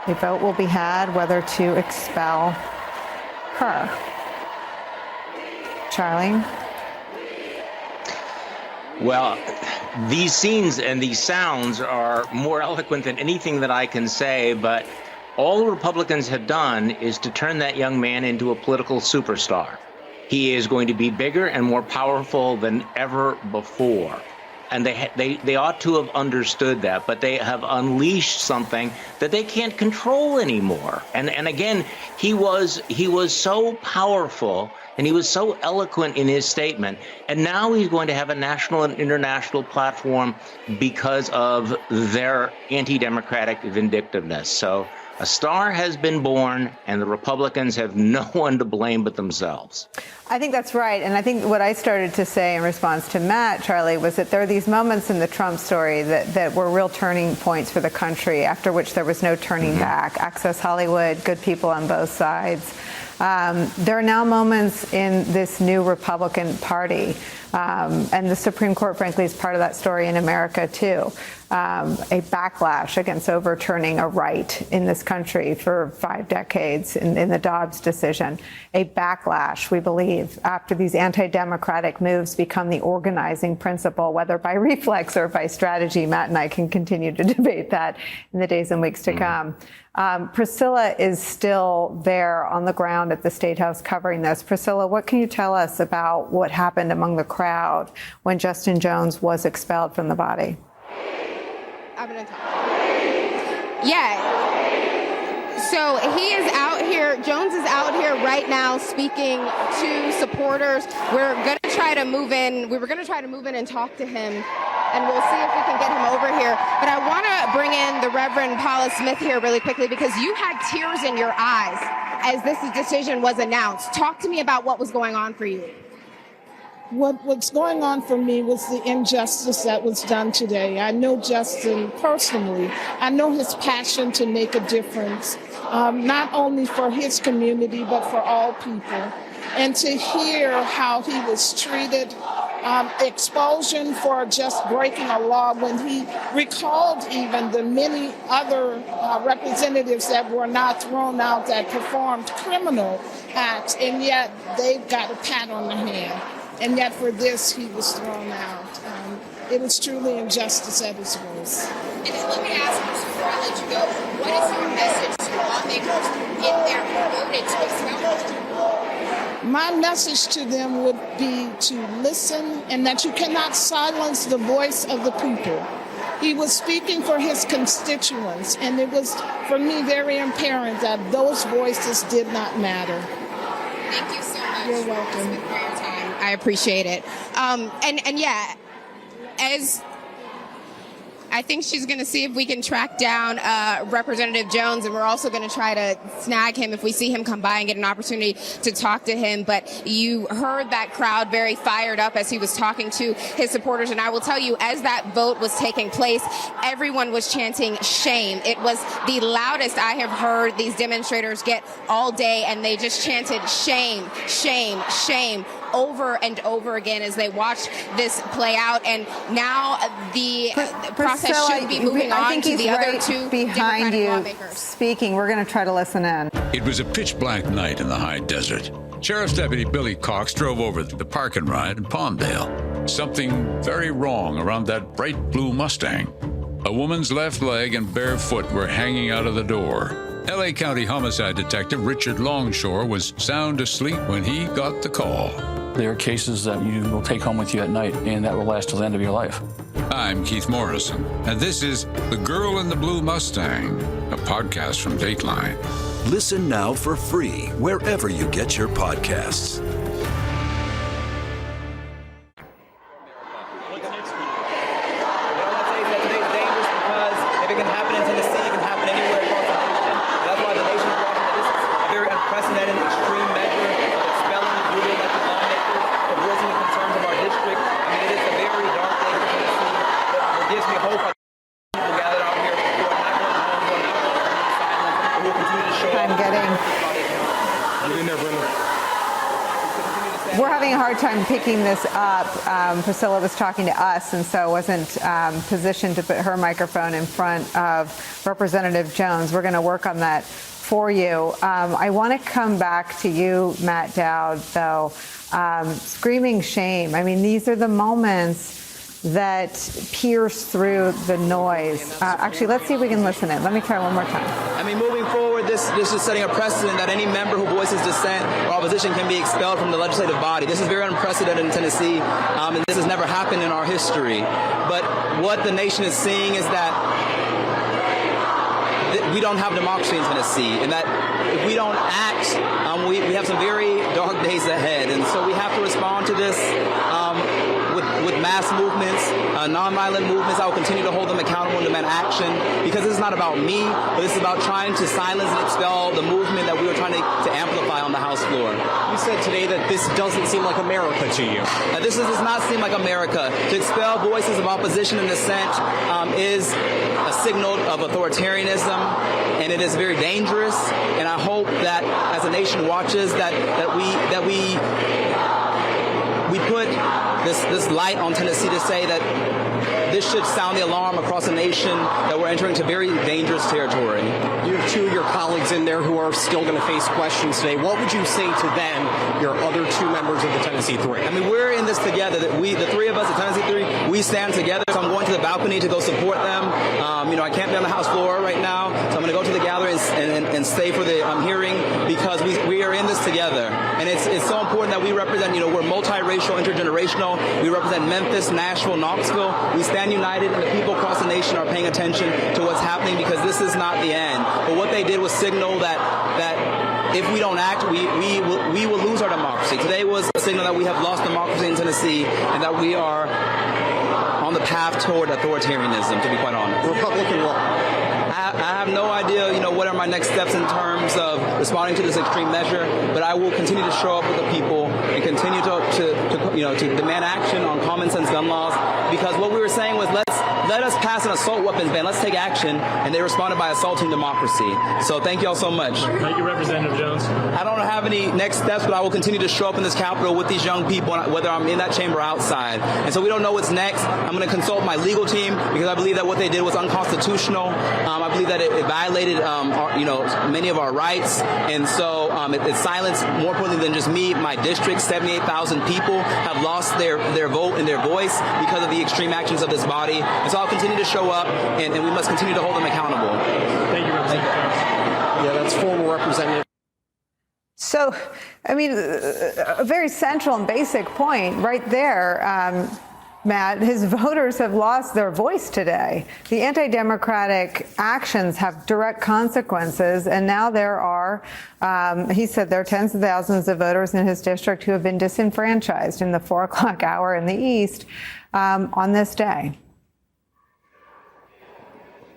a vote will be had whether to expel her. Charlie? Well, these scenes and these sounds are more eloquent than anything that I can say, but all the Republicans have done is to turn that young man into a political superstar. He is going to be bigger and more powerful than ever before. And they ought to have understood that, but they have unleashed something that they can't control anymore. And again, he was so powerful and he was so eloquent in his statement. And now he's going to have a national and international platform because of their anti-democratic vindictiveness. So a star has been born, and the Republicans have no one to blame but themselves. I think that's right. And I think what I started to say in response to Matt, Charlie, was that there are these moments in the Trump story that were real turning points for the country, after which there was no turning back. Access Hollywood, good people on both sides. There are now moments in this new Republican Party, and the Supreme Court, frankly, is part of that story in America, too. A backlash against overturning a right in this country for 5 decades in the Dobbs decision. A backlash, we believe, after these anti-democratic moves become the organizing principle, whether by reflex or by strategy. Matt and I can continue to debate that in the days and weeks to come. Priscilla is still there on the ground at the State House covering this. Priscilla, what can you tell us about what happened among the crowd when Justin Jones was expelled from the body? Yeah. So he is out here, Jones is out here right now speaking to supporters. We're going to try to move in. We were going to try to move in and talk to him, and we'll see if we can get him over here. But I want to bring in the Reverend Paula Smith here really quickly, because you had tears in your eyes as this decision was announced. Talk to me about what was going on for you. What's going on for me was the injustice that was done today. I know Justin personally. I know his passion to make a difference, not only for his community, but for all people. and to hear how he was treated. Expulsion for just breaking a law when he recalled even the many other representatives that were not thrown out that performed criminal acts, and yet they got a pat on the hand. And yet for this, he was thrown out. It was truly injustice at its worst. And let me ask you, before I let you go, what is your message to lawmakers in there who voted to expel him? My message to them would be to listen, and that you cannot silence the voice of the people. He was speaking for his constituents, and it was, for me, very apparent that those voices did not matter. Thank you so much. You're welcome. For your time. I appreciate it. And yeah, as I think she's going to see if we can track down Representative Jones, and we're also going to try to snag him if we see him come by and get an opportunity to talk to him. But you heard that crowd very fired up as he was talking to his supporters. And I will tell you, as that vote was taking place, everyone was chanting shame. It was the loudest I have heard these demonstrators get all day, and they just chanted shame, shame, shame over and over again as they watched this play out. And now the process should be moving on to the other two behind you lawmakers. Speaking. We're going to try to listen in. It was a pitch black night in the high desert. Sheriff's Deputy Billy Cox drove over the park and ride in Palmdale. Something very wrong around that bright blue Mustang. A woman's left leg and bare foot were hanging out of the door. L.A. County Homicide Detective Richard Longshore was sound asleep when he got the call. There are cases that you will take home with you at night, and that will last till the end of your life. I'm Keith Morrison, and this is The Girl in the Blue Mustang, a podcast from Dateline. Listen now for free wherever you get your podcasts. We're having a hard time picking this up. Priscilla was talking to us, and so wasn't positioned to put her microphone in front of Representative Jones. We're going to work on that for you. I want to come back to you, Matt Dowd, though. Screaming shame. I mean, these are the moments that pierce through the noise. Actually, let's see if we can listen in. Let me try one more time. I mean, moving forward, this is setting a precedent that any member who voices dissent or opposition can be expelled from the legislative body. This is very unprecedented in Tennessee, and this has never happened in our history. But what the nation is seeing is that we don't have democracy in Tennessee, and that if we don't act, we have some very dark days ahead. And so we have to respond to this with mass movements, nonviolent movements. I will continue to hold them accountable and demand action, because this is not about me, but this is about trying to silence and expel the movement that we were trying to amplify on the House floor. You said today that this doesn't seem like America to you. This does not seem like America. To expel voices of opposition and dissent is a signal of authoritarianism, and it is very dangerous. And I hope that as the nation watches, that we put this light on Tennessee to say that this should sound the alarm across the nation that we're entering into very dangerous territory. You have two of your colleagues in there who are still going to face questions today. What would you say to them, your other two members of the Tennessee Three? I mean, we're in this together. The three of us, the Tennessee Three, we stand together. So I'm going to the balcony to go support them. I can't be on the House floor right now, so I'm going to go to the gallery and stay for the hearing, because we are in this together. And it's so important that we represent, we're multiracial, intergenerational. We represent Memphis, Nashville, Knoxville. We stand united, and the people across the nation are paying attention to what's happening, because this is not the end. But what they did was signal that if we don't act, we will lose our democracy. Today was a signal that we have lost democracy in Tennessee, and that we are on the path toward authoritarianism, to be quite honest. Republican law. have no idea, what are my next steps in terms of responding to this extreme measure, but I will continue to show up with the people and continue to demand action on common sense gun laws, because what we were saying was let us pass an assault weapons ban. Let's take action. And they responded by assaulting democracy. So thank you all so much. Thank you, Representative Jones. I don't have any next steps, but I will continue to show up in this Capitol with these young people, whether I'm in that chamber or outside. And so we don't know what's next. I'm going to consult my legal team because I believe that what they did was unconstitutional. I believe that it violated, many of our rights. And so it silenced, more importantly than just me, my district, 78,000 people have lost their vote and their voice because of the extreme actions of this body. And so I'll continue to show up, and we must continue to hold them accountable. Thank you, Representative Jones. Yeah, that's former Representative. So, a very central and basic point right there, Matt. His voters have lost their voice today. The anti-democratic actions have direct consequences, and now there are, he said there are tens of thousands of voters in his district who have been disenfranchised in the 4 o'clock hour in the East on this day.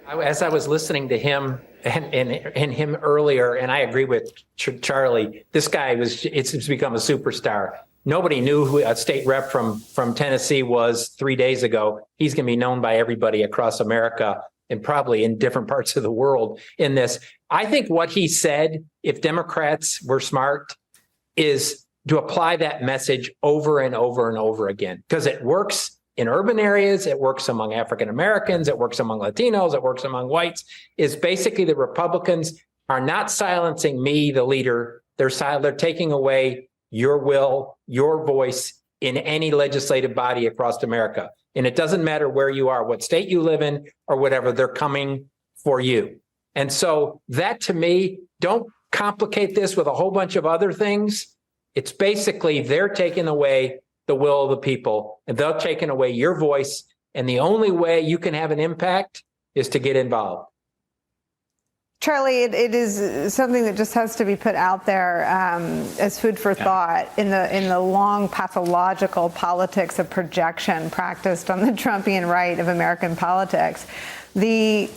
As I was listening to him and him earlier, and I agree with Charlie, this guy it's become a superstar. Nobody knew who a state rep from Tennessee was 3 days ago. He's going to be known by everybody across America and probably in different parts of the world in this. I think what he said, if Democrats were smart, is to apply that message over and over and over again, because it works in urban areas, it works among African Americans, it works among Latinos, it works among whites, is basically the Republicans are not silencing me, the leader. They're taking away your will, your voice in any legislative body across America. And it doesn't matter where you are, what state you live in or whatever, they're coming for you. And so that, to me, don't complicate this with a whole bunch of other things. It's basically they're taking away the will of the people, and they're taking away your voice. And the only way you can have an impact is to get involved. Charlie, it is something that just has to be put out there as food for thought in the long pathological politics of projection practiced on the Trumpian right of American politics. The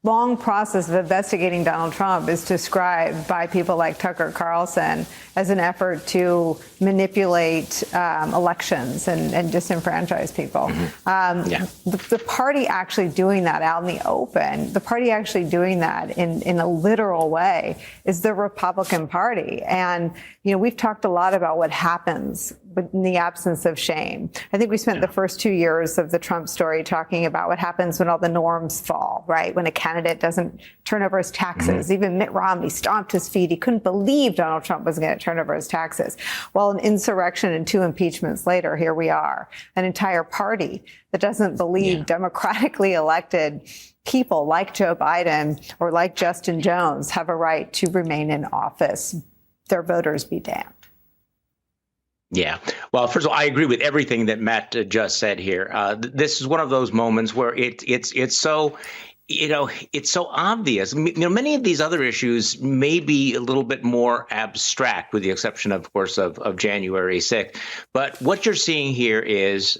long process of investigating Donald Trump is described by people like Tucker Carlson as an effort to manipulate elections and disenfranchise people. The party actually doing that out in the open, the party actually doing that in a literal way is the Republican Party. And, we've talked a lot about what happens in the absence of shame. I think we spent the first 2 years of the Trump story talking about what happens when all the norms fall, right? When a candidate doesn't turn over his taxes. Even Mitt Romney stomped his feet. He couldn't believe Donald Trump was going to turn over his taxes. Well, an insurrection and 2 impeachments later, here we are, an entire party that doesn't believe democratically elected people like Joe Biden or like Justin Jones have a right to remain in office. Their voters be damned. Yeah. Well, first of all, I agree with everything that Matt just said here. This is one of those moments where it's so, it's so obvious. Many of these other issues may be a little bit more abstract, with the exception, of course, of January 6th. But what you're seeing here is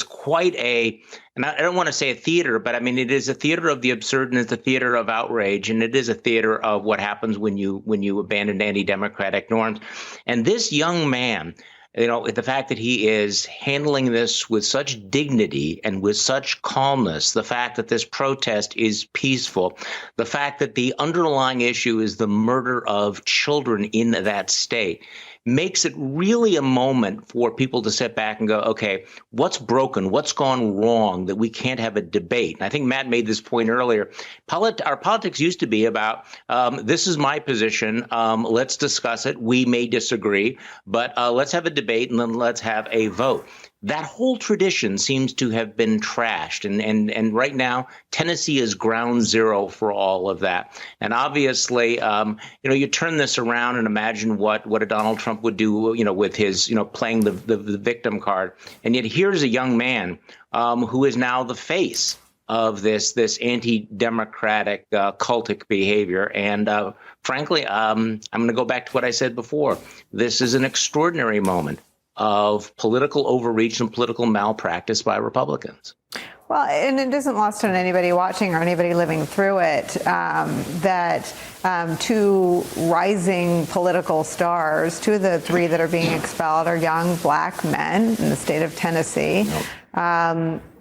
quite and I don't want to say a theater, but I mean, it is a theater of the absurd, and it's a theater of outrage, and it is a theater of what happens when you abandon anti-democratic norms. And this young man, the fact that he is handling this with such dignity and with such calmness, the fact that this protest is peaceful, the fact that the underlying issue is the murder of children in that state, makes it really a moment for people to sit back and go, okay, what's broken? What's gone wrong that we can't have a debate? And I think Matt made this point earlier. Our politics used to be about, this is my position. Let's discuss it. We may disagree, but let's have a debate and then let's have a vote. That whole tradition seems to have been trashed. And right now, Tennessee is ground zero for all of that. And obviously, you turn this around and imagine what a Donald Trump would do, with his, playing the victim card. And yet here's a young man who is now the face of this anti-democratic cultic behavior. And frankly, I'm going to go back to what I said before. This is an extraordinary moment of political overreach and political malpractice by Republicans. Well, and it isn't lost on anybody watching or anybody living through it that two rising political stars, two of the three that are being expelled, are young black men in the state of Tennessee.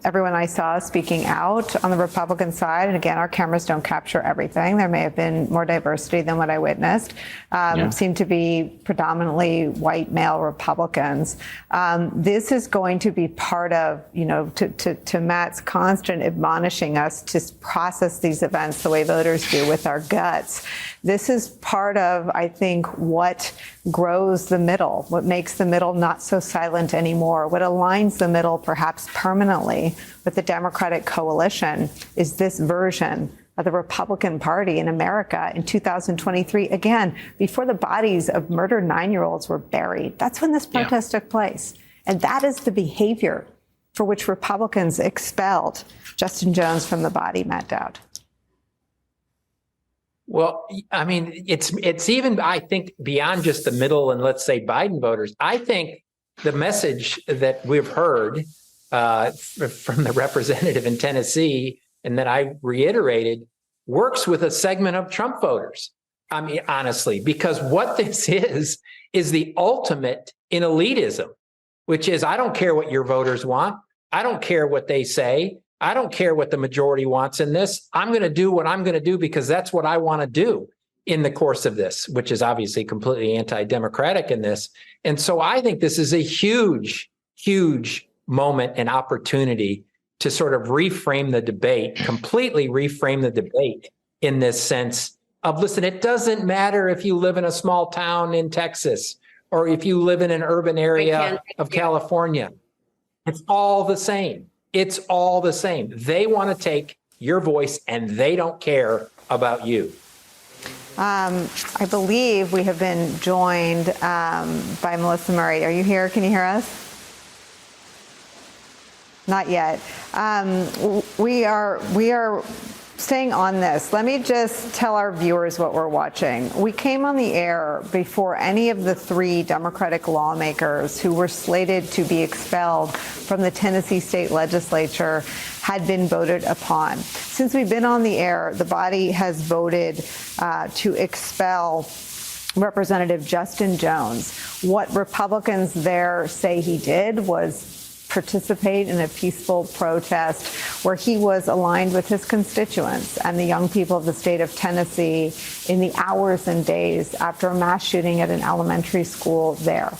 Everyone I saw speaking out on the Republican side, and again, our cameras don't capture everything. There may have been more diversity than what I witnessed. Seemed to be predominantly white male Republicans. This is going to be part of, to Matt's constant admonishing us to process these events the way voters do, with our guts. This is part of, I think, what grows the middle, what makes the middle not so silent anymore, what aligns the middle perhaps permanently with the Democratic coalition is this version of the Republican Party in America in 2023. Again, before the bodies of murdered 9-year-olds were buried. That's when this protest took place. And that is the behavior for which Republicans expelled Justin Jones from the body, Matt Dowd. Well, I mean, it's even, I think, beyond just the middle and, let's say, Biden voters. I think the message that we've heard from the representative in Tennessee, and that I reiterated, works with a segment of Trump voters. I mean, honestly, because what this is the ultimate in elitism, which is, I don't care what your voters want. I don't care what they say. I don't care what the majority wants in this. I'm going to do what I'm going to do because that's what I want to do in the course of this, which is obviously completely anti-democratic in this. And so I think this is a huge, huge moment and opportunity to sort of reframe the debate, completely reframe the debate in this sense of, listen, it doesn't matter if you live in a small town in Texas or if you live in an urban area of California. It's all the same. It's all the same. They want to take your voice and they don't care about you. I believe we have been joined by Melissa Murray. Are you here? Can you hear us? Not yet. We are staying on this. Let me just tell our viewers what we're watching. We came on the air before any of the three Democratic lawmakers who were slated to be expelled from the Tennessee state legislature had been voted upon. Since we've been on the air, the body has voted to expel Representative Justin Jones. What Republicans there say he did was participate in a peaceful protest where he was aligned with his constituents and the young people of the state of Tennessee in the hours and days after a mass shooting at an elementary school there.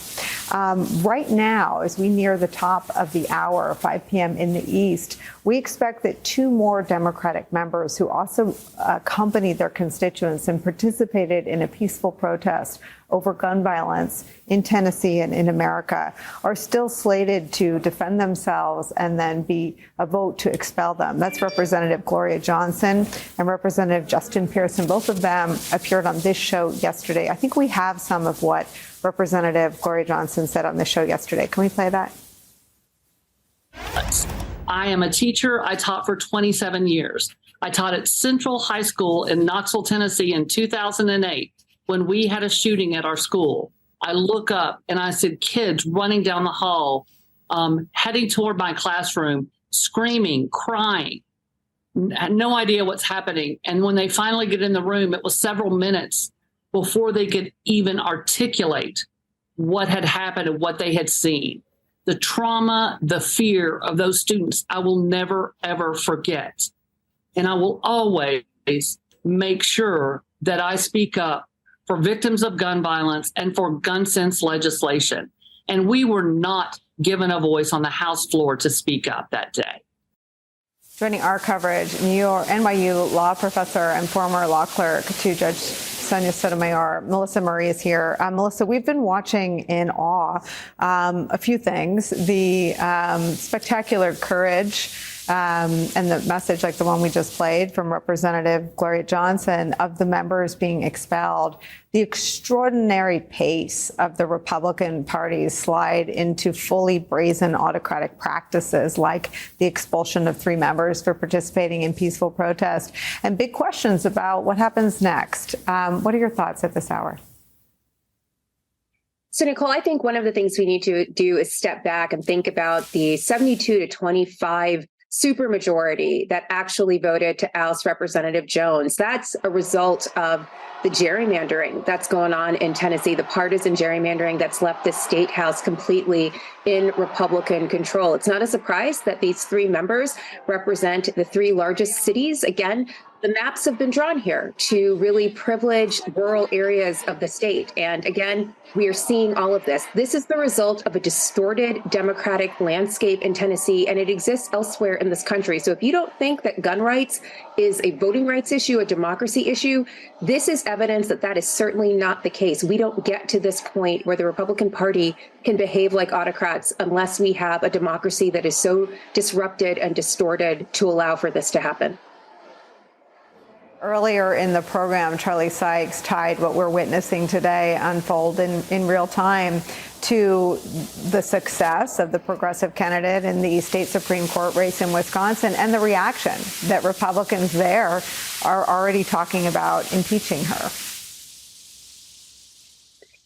Right now, as we near the top of the hour, 5 p.m. in the East, we expect that two more Democratic members who also accompanied their constituents and participated in a peaceful protest over gun violence in Tennessee and in America are still slated to defend themselves and then be a vote to expel them. That's Representative Gloria Johnson and Representative Justin Pearson. Both of them appeared on this show yesterday. I think we have some of what Representative Gloria Johnson said on the show yesterday. Can we play that? I am a teacher. I taught for 27 years. I taught at Central High School in Knoxville, Tennessee in 2008 when we had a shooting at our school. I look up and I said kids running down the hall, heading toward my classroom, screaming, crying, had no idea what's happening. And when they finally get in the room, it was several minutes before they could even articulate what had happened and what they had seen. The trauma, the fear of those students, I will never, ever forget. And I will always make sure that I speak up for victims of gun violence and for gun sense legislation. And we were not given a voice on the House floor to speak up that day. Joining our coverage, NYU law professor and former law clerk to Judge Sonia Sotomayor, Melissa Murray is here. Melissa, we've been watching in awe a few things. The spectacular courage and the message like the one we just played from Representative Gloria Johnson of the members being expelled, the extraordinary pace of the Republican Party's slide into fully brazen autocratic practices like the expulsion of 3 members for participating in peaceful protest, and big questions about what happens next. What are your thoughts at this hour? So, Nicolle, I think one of the things we need to do is step back and think about the 72 to 25 supermajority that actually voted to oust Representative Jones. That's a result of the gerrymandering that's going on in Tennessee, the partisan gerrymandering that's left the state house completely in Republican control. It's not a surprise that these three members represent the three largest cities. Again, the maps have been drawn here to really privilege rural areas of the state. And again, we are seeing all of this. This is the result of a distorted democratic landscape in Tennessee, and it exists elsewhere in this country. So if you don't think that gun rights is a voting rights issue, a democracy issue, this is evidence that that is certainly not the case. We don't get to this point where the Republican Party can behave like autocrats unless we have a democracy that is so disrupted and distorted to allow for this to happen. Earlier in the program, Charlie Sykes tied what we're witnessing today unfold in real time to the success of the progressive candidate in the state Supreme Court race in Wisconsin and the reaction that Republicans there are already talking about impeaching her.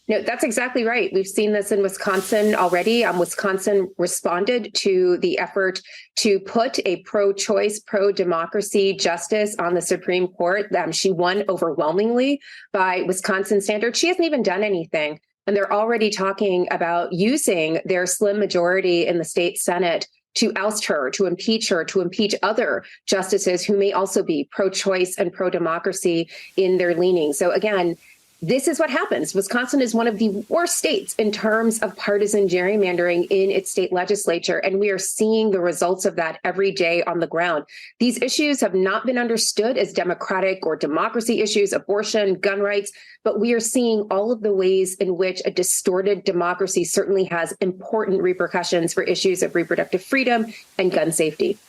No, that's exactly right. We've seen this in Wisconsin already. Wisconsin responded to the effort to put a pro-choice, pro-democracy justice on the Supreme Court. She won overwhelmingly by Wisconsin standards. She hasn't even done anything. And they're already talking about using their slim majority in the state Senate to oust her, to impeach other justices who may also be pro-choice and pro-democracy in their leaning. So again, this is what happens. Wisconsin is one of the worst states in terms of partisan gerrymandering in its state legislature, and we are seeing the results of that every day on the ground. These issues have not been understood as democratic or democracy issues, abortion, gun rights, but we are seeing all of the ways in which a distorted democracy certainly has important repercussions for issues of reproductive freedom and gun safety.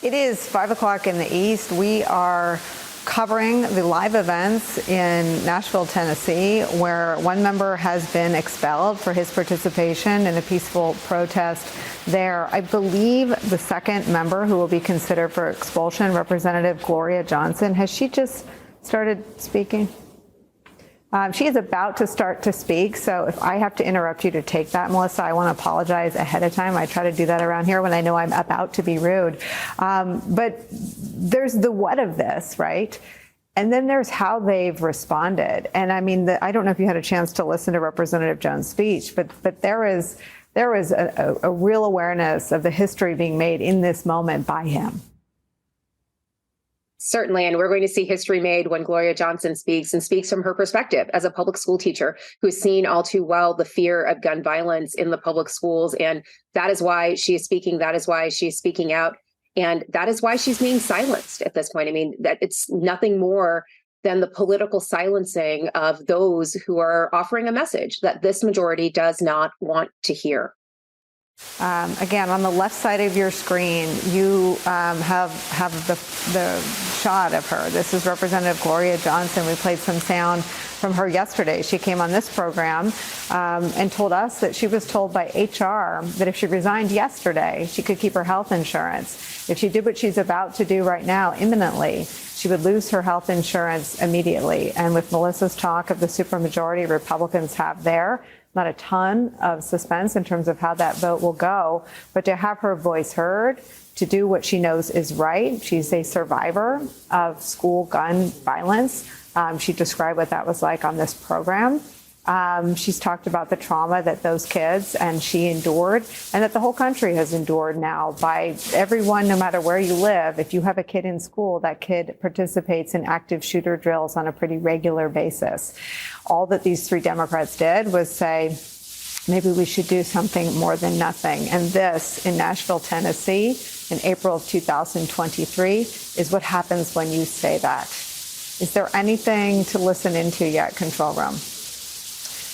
It is 5 o'clock in the East. We are covering the live events in Nashville, Tennessee, where one member has been expelled for his participation in a peaceful protest there. I believe the second member who will be considered for expulsion, Representative Gloria Johnson, has she just started speaking? She is about to start to speak, so if I have to interrupt you to take that, Melissa, I want to apologize ahead of time. I try to do that around here when I know I'm about to be rude. But there's the what of this, right? And then there's how they've responded. And I mean, I don't know if you had a chance to listen to Representative Jones' speech, but there is a real awareness of the history being made in this moment by him. Certainly. And we're going to see history made when Gloria Johnson speaks and speaks from her perspective as a public school teacher who's seen all too well the fear of gun violence in the public schools. And that is why she is speaking. That is why she's speaking out. And that is why she's being silenced at this point. I mean, that it's nothing more than the political silencing of those who are offering a message that this majority does not want to hear. Again, on the left side of your screen, you have the shot of her. This is Representative Gloria Johnson. We played some sound from her yesterday. She came on this program and told us that she was told by HR that if she resigned yesterday, she could keep her health insurance. If she did what she's about to do right now, imminently, she would lose her health insurance immediately. And with Melissa's talk of the supermajority Republicans have there, not a ton of suspense in terms of how that vote will go, but to have her voice heard, to do what she knows is right. She's a survivor of school gun violence. She described what that was like on this program. She's talked about the trauma that those kids and she endured, and that the whole country has endured now by everyone, no matter where you live. If you have a kid in school, that kid participates in active shooter drills on a pretty regular basis. All that these three Democrats did was say, maybe we should do something more than nothing. And this, in Nashville, Tennessee, in April of 2023, is what happens when you say that. Is there anything to listen into yet, control room?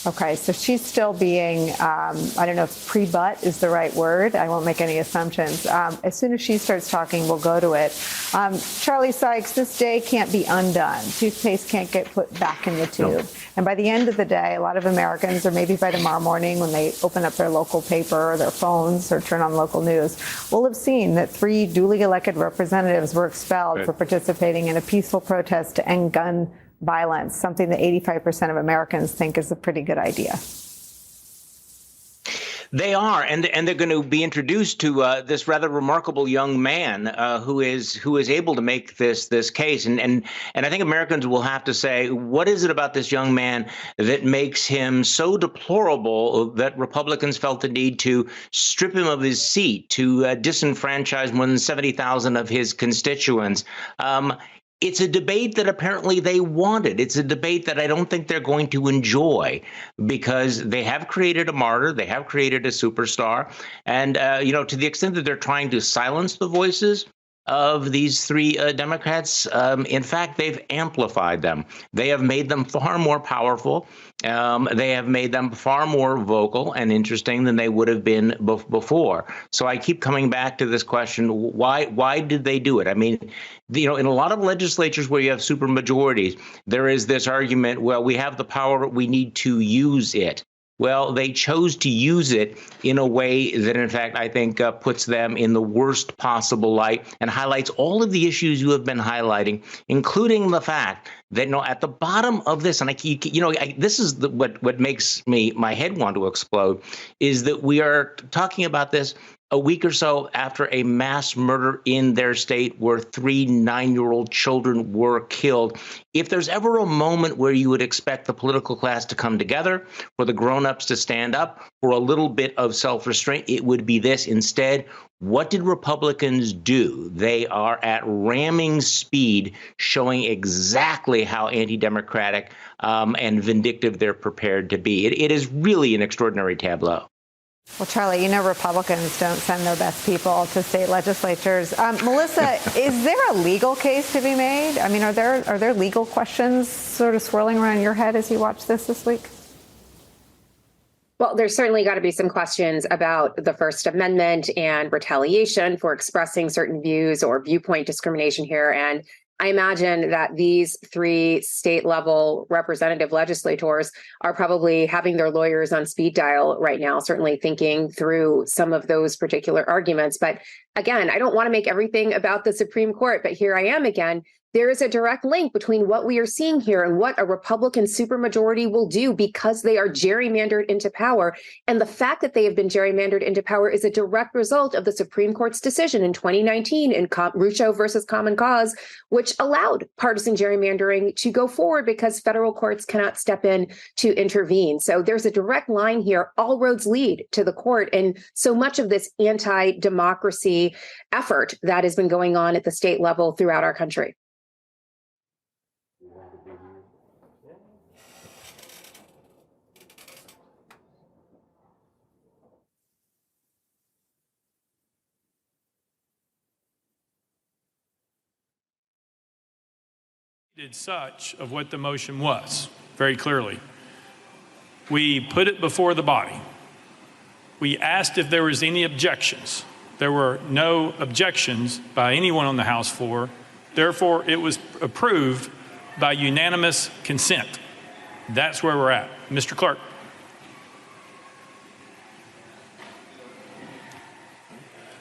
Okay, so she's still being, I don't know if pre-butt is the right word. I won't make any assumptions. As soon as she starts talking, we'll go to it. Charlie Sykes, this day can't be undone. Toothpaste can't get put back in the tube. No. And by the end of the day, a lot of Americans, or maybe by tomorrow morning when they open up their local paper or their phones or turn on local news, will have seen that 3 duly elected representatives were expelled for participating in a peaceful protest to end gun violence, something that 85% of Americans think is a pretty good idea. They are, and they're going to be introduced to this rather remarkable young man who is able to make this case, and I think Americans will have to say, what is it about this young man that makes him so deplorable that Republicans felt the need to strip him of his seat, to disenfranchise more than 70,000 of his constituents? It's a debate that apparently they wanted. It's a debate that I don't think they're going to enjoy because they have created a martyr. They have created a superstar. And, to the extent that they're trying to silence the voices of these three Democrats, in fact, they've amplified them. They have made them far more powerful. They have made them far more vocal and interesting than they would have been before. So I keep coming back to this question: why did they do it? I mean, in a lot of legislatures where you have supermajorities, there is this argument: well, we have the power, we need to use it. Well, they chose to use it in a way that, in fact, I think puts them in the worst possible light and highlights all of the issues you have been highlighting, including the fact that, at the bottom of this, and this is what makes my head want to explode, is that we are talking about this a week or so after a mass murder in their state where 3 9-year-old children were killed. If there's ever a moment where you would expect the political class to come together, for the grown-ups to stand up, for a little bit of self-restraint, it would be this. Instead, what did Republicans do? They are at ramming speed, showing exactly how anti-democratic and vindictive they're prepared to be. It is really an extraordinary tableau. Well, Charlie, Republicans don't send their best people to state legislatures. Melissa, is there a legal case to be made? I mean, are there legal questions sort of swirling around your head as you watch this week? Well, there's certainly got to be some questions about the First Amendment and retaliation for expressing certain views or viewpoint discrimination here. And I imagine that these 3 state-level representative legislators are probably having their lawyers on speed dial right now, certainly thinking through some of those particular arguments. But again, I don't want to make everything about the Supreme Court, but here I am again. There is a direct link between what we are seeing here and what a Republican supermajority will do because they are gerrymandered into power. And the fact that they have been gerrymandered into power is a direct result of the Supreme Court's decision in 2019 in Rucho versus Common Cause, which allowed partisan gerrymandering to go forward because federal courts cannot step in to intervene. So there's a direct line here. All roads lead to the court. And so much of this anti-democracy effort that has been going on at the state level throughout our country. Did such of what the motion was very clearly. We put it before the body. We asked if there was any objections. There were no objections by anyone on the House floor. Therefore, it was approved by unanimous consent. That's where we're at. Mr. Clerk.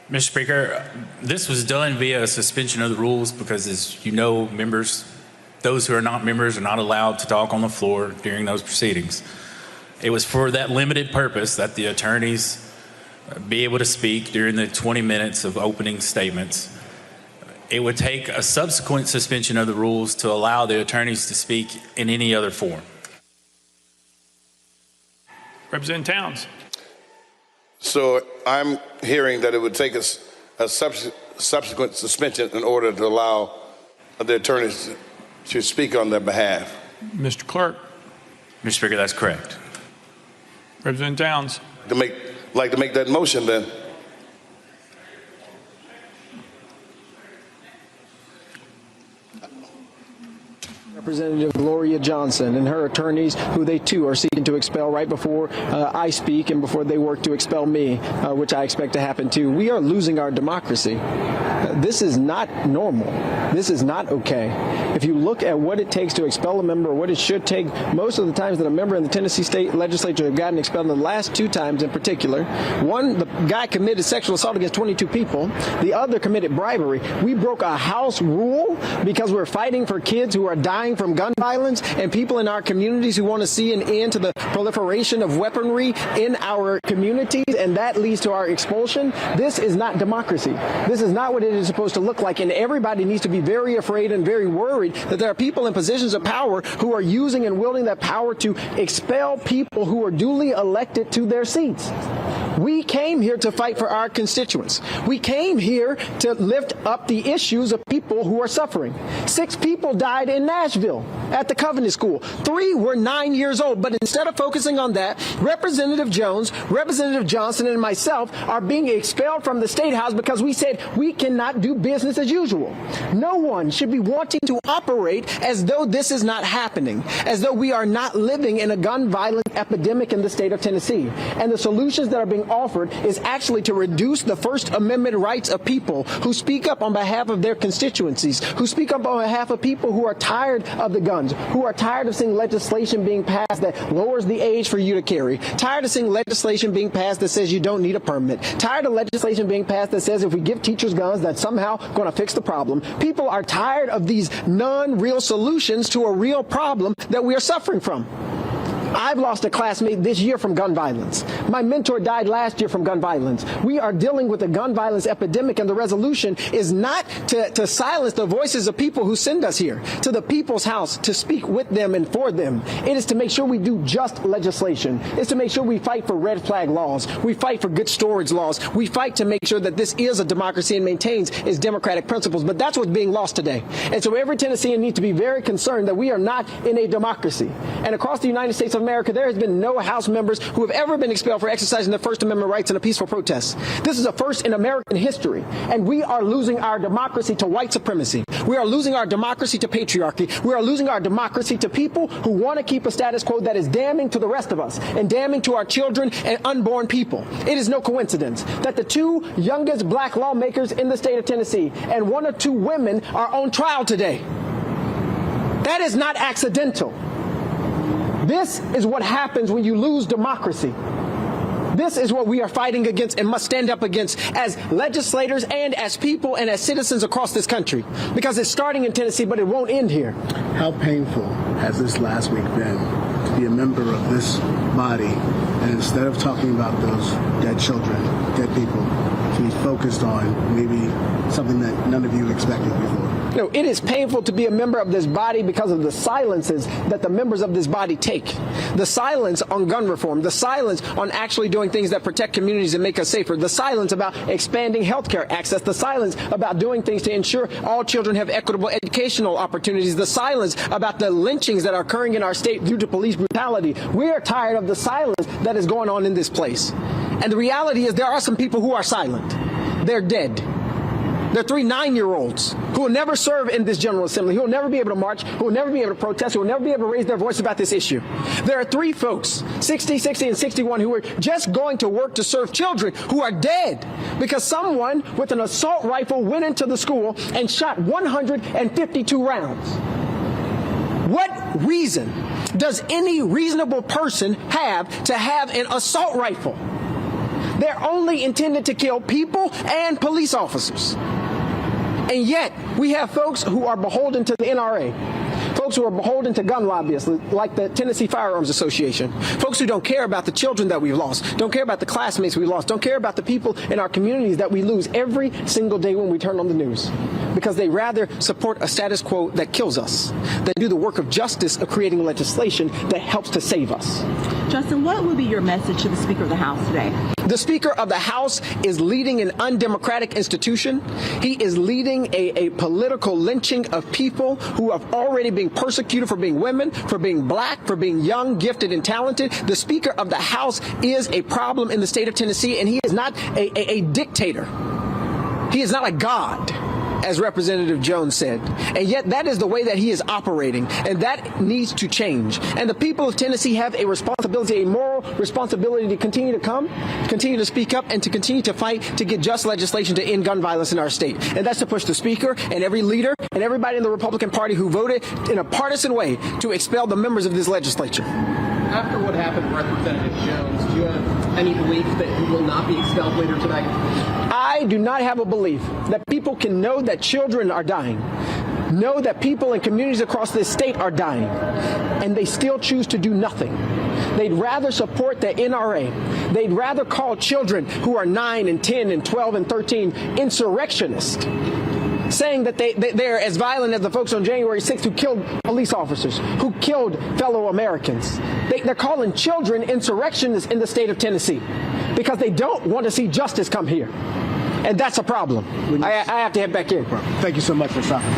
Mr. Speaker, this was done via a suspension of the rules because, as you know, those who are not members are not allowed to talk on the floor during those proceedings. It was for that limited purpose that the attorneys be able to speak during the 20 minutes of opening statements. It would take a subsequent suspension of the rules to allow the attorneys to speak in any other form. Representative Towns. So I'm hearing that it would take us a subsequent suspension in order to allow the attorneys to speak on their behalf. Mr. Clerk. Mr. Speaker, that's correct. Representative Towns. To make that motion then. Representative Gloria Johnson and her attorneys, who they too are seeking to expel right before I speak and before they work to expel me, which I expect to happen too. We are losing our democracy. This is not normal. This is not okay. If you look at what it takes to expel a member, or what it should take, most of the times that a member in the Tennessee State Legislature have gotten expelled, the last 2 times in particular, one, the guy committed sexual assault against 22 people. The other committed bribery. We broke a House rule because we're fighting for kids who are dying from gun violence. citizens and people in our communities who want to see an end to the proliferation of weaponry in our communities, and that leads to our expulsion. This is not democracy. This is not what it is supposed to look like, and everybody needs to be very afraid and very worried that there are people in positions of power who are using and wielding that power to expel people who are duly elected to their seats. We came here to fight for our constituents. We came here to lift up the issues of people who are suffering. 6 people died in Nashville at the Covenant School. 3 were 9 years old. But instead of focusing on that, Representative Jones, Representative Johnson, and myself are being expelled from the State House because we said we cannot do business as usual. No one should be wanting to operate as though this is not happening, as though we are not living in a gun violence epidemic in the state of Tennessee. And the solutions that are being offered is actually to reduce the First Amendment rights of people who speak up on behalf of their constituencies, who speak up on behalf of people who are tired of the guns, who are tired of seeing legislation being passed that lowers the age for you to carry, tired of seeing legislation being passed that says you don't need a permit, tired of legislation being passed that says if we give teachers guns, that's somehow going to fix the problem. People are tired of these non-real solutions to a real problem that we are suffering from. I've lost a classmate this year from gun violence. My mentor died last year from gun violence. We are dealing with a gun violence epidemic, and the resolution is not to silence the voices of people who send us here to the people's house to speak with them and for them. It is to make sure we do just legislation. It's to make sure we fight for red flag laws. We fight for good storage laws. We fight to make sure that this is a democracy and maintains its democratic principles. But that's what's being lost today. And so every Tennessean needs to be very concerned that we are not in a democracy. And across the United States of America, there has been no House members who have ever been expelled for exercising their First Amendment rights in a peaceful protest. This is a first in American history, and we are losing our democracy to white supremacy. We are losing our democracy to patriarchy. We are losing our democracy to people who want to keep a status quo that is damning to the rest of us and damning to our children and unborn people. It is no coincidence that the 2 youngest black lawmakers in the state of Tennessee and 1 or 2 women are on trial today. That is not accidental. This is what happens when you lose democracy. This is what we are fighting against and must stand up against as legislators and as people and as citizens across this country. Because it's starting in Tennessee, but it won't end here. How painful has this last week been to be a member of this body, and instead of talking about those dead children, dead people, to be focused on maybe something that none of you expected before? No, it is painful to be a member of this body because of the silences that the members of this body take. The silence on gun reform, the silence on actually doing things that protect communities and make us safer, the silence about expanding healthcare access, the silence about doing things to ensure all children have equitable educational opportunities, the silence about the lynchings that are occurring in our state due to police brutality. We are tired of the silence that is going on in this place. And the reality is there are some people who are silent. They're dead. There are 3 9-year-olds who will never serve in this General Assembly, who will never be able to march, who will never be able to protest, who will never be able to raise their voice about this issue. There are 3 folks, 60, 60, and 61, who are just going to work to serve children who are dead because someone with an assault rifle went into the school and shot 152 rounds. What reason does any reasonable person have to have an assault rifle? They're only intended to kill people and police officers. And yet, we have folks who are beholden to the NRA, folks who are beholden to gun lobbyists like the Tennessee Firearms Association, folks who don't care about the children that we've lost, don't care about the classmates we lost, don't care about the people in our communities that we lose every single day when we turn on the news, because they rather support a status quo that kills us than do the work of justice of creating legislation that helps to save us. Justin, what would be your message to the Speaker of the House today? The Speaker of the House is leading an undemocratic institution. He is leading a political lynching of people who have already been persecuted for being women, for being black, for being young, gifted, and talented. The Speaker of the House is a problem in the state of Tennessee, and he is not a dictator. He is not a god, as Representative Jones said. And yet that is the way that he is operating, and that needs to change. And the people of Tennessee have a responsibility, a moral responsibility to continue to come, continue to speak up, and to continue to fight to get just legislation to end gun violence in our state. And that's to push the Speaker and every leader and everybody in the Republican Party who voted in a partisan way to expel the members of this legislature. After what happened, Representative Jones, do you have any belief that he will not be expelled later tonight? I do not have a belief that people can know that children are dying, know that people in communities across this state are dying, and they still choose to do nothing. They'd rather support the NRA. They'd rather call children who are 9 and 10 and 12 and 13 insurrectionists, saying that they're as violent as the folks on January 6th who killed police officers, who killed fellow Americans. They're calling children insurrectionists in the state of Tennessee because they don't want to see justice come here. And that's a problem. I have to head back in. Thank you so much for stopping.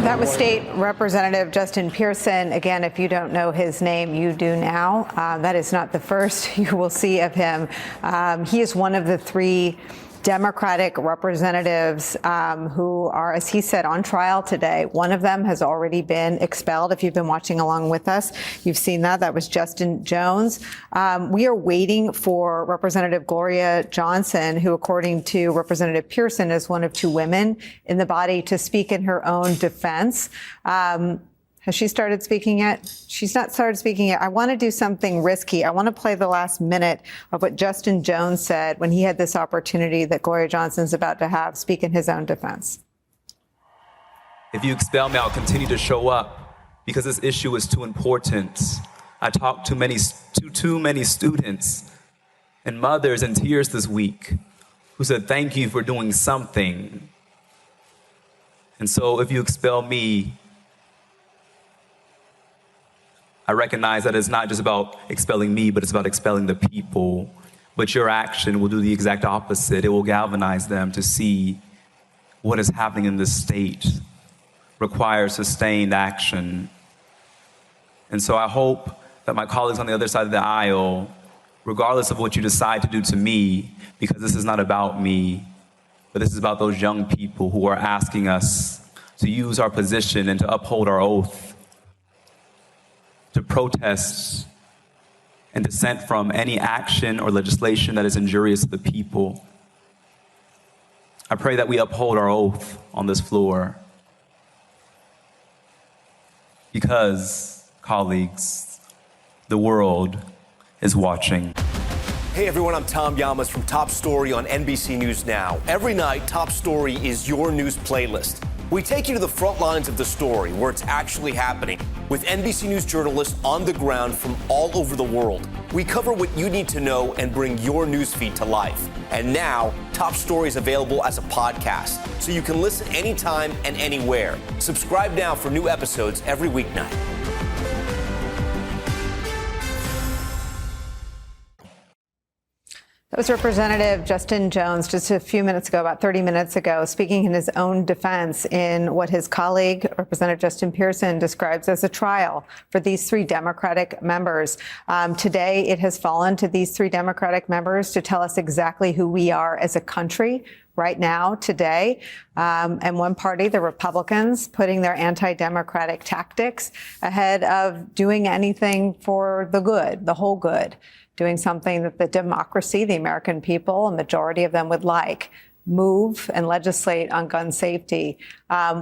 That was State Representative Justin Pearson. Again, if you don't know his name, you do now. That is not the first you will see of him. He is one of the 3 Democratic representatives who are, as he said, on trial today. One of them has already been expelled. If you've been watching along with us, you've seen that. That was Justin Jones. We are waiting for Representative Gloria Johnson, who, according to Representative Pearson, is one of 2 women in the body, to speak in her own defense. Has she started speaking yet? She's not started speaking yet. I want to do something risky. I want to play the last minute of what Justin Jones said when he had this opportunity that Gloria Johnson's about to have speak in his own defense. If you expel me, I'll continue to show up because this issue is too important. I talked to too many students and mothers in tears this week who said, thank you for doing something. And so if you expel me, I recognize that it's not just about expelling me, but it's about expelling the people. But your action will do the exact opposite. It will galvanize them to see what is happening in this state requires sustained action. And so I hope that my colleagues on the other side of the aisle, regardless of what you decide to do to me, because this is not about me, but this is about those young people who are asking us to use our position and to uphold our oath, to protest and dissent from any action or legislation that is injurious to the people. I pray that we uphold our oath on this floor because, colleagues, the world is watching. Hey everyone, I'm Tom Llamas from Top Story on NBC News Now. Every night, Top Story is your news playlist. We take you to the front lines of the story, where it's actually happening, with NBC News journalists on the ground from all over the world. We cover what you need to know and bring your newsfeed to life. And now, Top Story is available as a podcast, so you can listen anytime and anywhere. Subscribe now for new episodes every weeknight. That was Representative Justin Jones just a few minutes ago, about 30 minutes ago, speaking in his own defense in what his colleague, Representative Justin Pearson, describes as a trial for these 3 Democratic members. Today, it has fallen to these 3 Democratic members to tell us exactly who we are as a country right now, today. And one party, the Republicans, putting their anti-democratic tactics ahead of doing anything for the good, the whole good, doing something that the democracy, the American people, a majority of them would like, move and legislate on gun safety.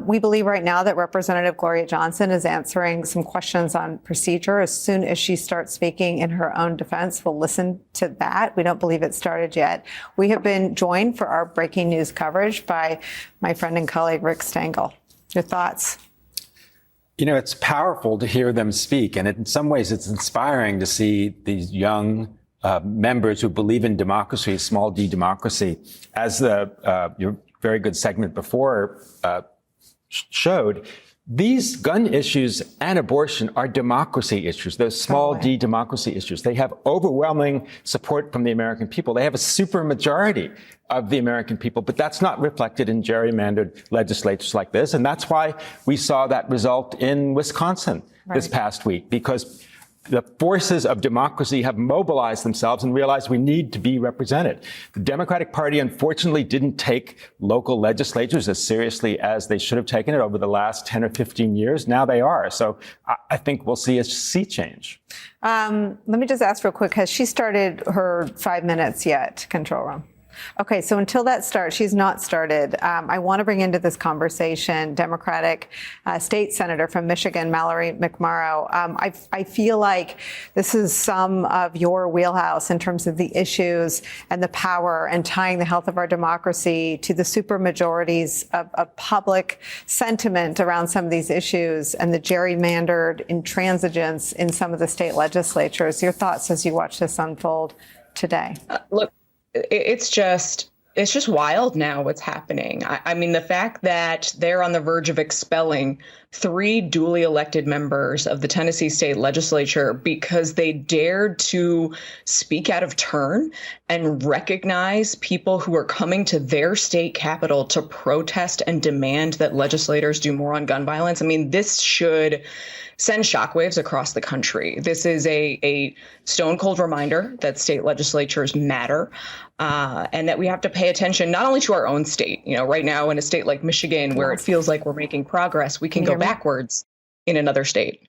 We believe right now that Representative Gloria Johnson is answering some questions on procedure. As soon as she starts speaking in her own defense, we'll listen to that. We don't believe it started yet. We have been joined for our breaking news coverage by my friend and colleague, Rick Stengel. Your thoughts? You know, it's powerful to hear them speak, and in some ways it's inspiring to see these young members who believe in democracy, small d democracy, as your very good segment before showed. These gun issues and abortion are democracy issues, those small d democracy issues. They have overwhelming support from the American people. They have a supermajority of the American people, but that's not reflected in gerrymandered legislatures like this. And that's why we saw that result in Wisconsin this past week, because the forces of democracy have mobilized themselves and realized we need to be represented. The Democratic Party, unfortunately, didn't take local legislatures as seriously as they should have taken it over the last 10 or 15 years. Now they are. So I think we'll see a sea change. Let me just ask real quick, has she started her 5 minutes yet, Control Room? Okay, so until that starts, she's not started. I want to bring into this conversation Democratic state senator from Michigan, Mallory McMorrow. I feel like this is some of your wheelhouse in terms of the issues and the power and tying the health of our democracy to the supermajorities of public sentiment around some of these issues and the gerrymandered intransigence in some of the state legislatures. Your thoughts as you watch this unfold today? Look, it's just wild now what's happening. I mean, the fact that they're on the verge of expelling 3 duly elected members of the Tennessee state legislature because they dared to speak out of turn and recognize people who are coming to their state capital to protest and demand that legislators do more on gun violence. I mean, this should send shockwaves across the country. This is a stone cold reminder that state legislatures matter, and that we have to pay attention not only to our own state. You know, right now in a state like Michigan, where it feels like we're making progress, we can go backwards in another state.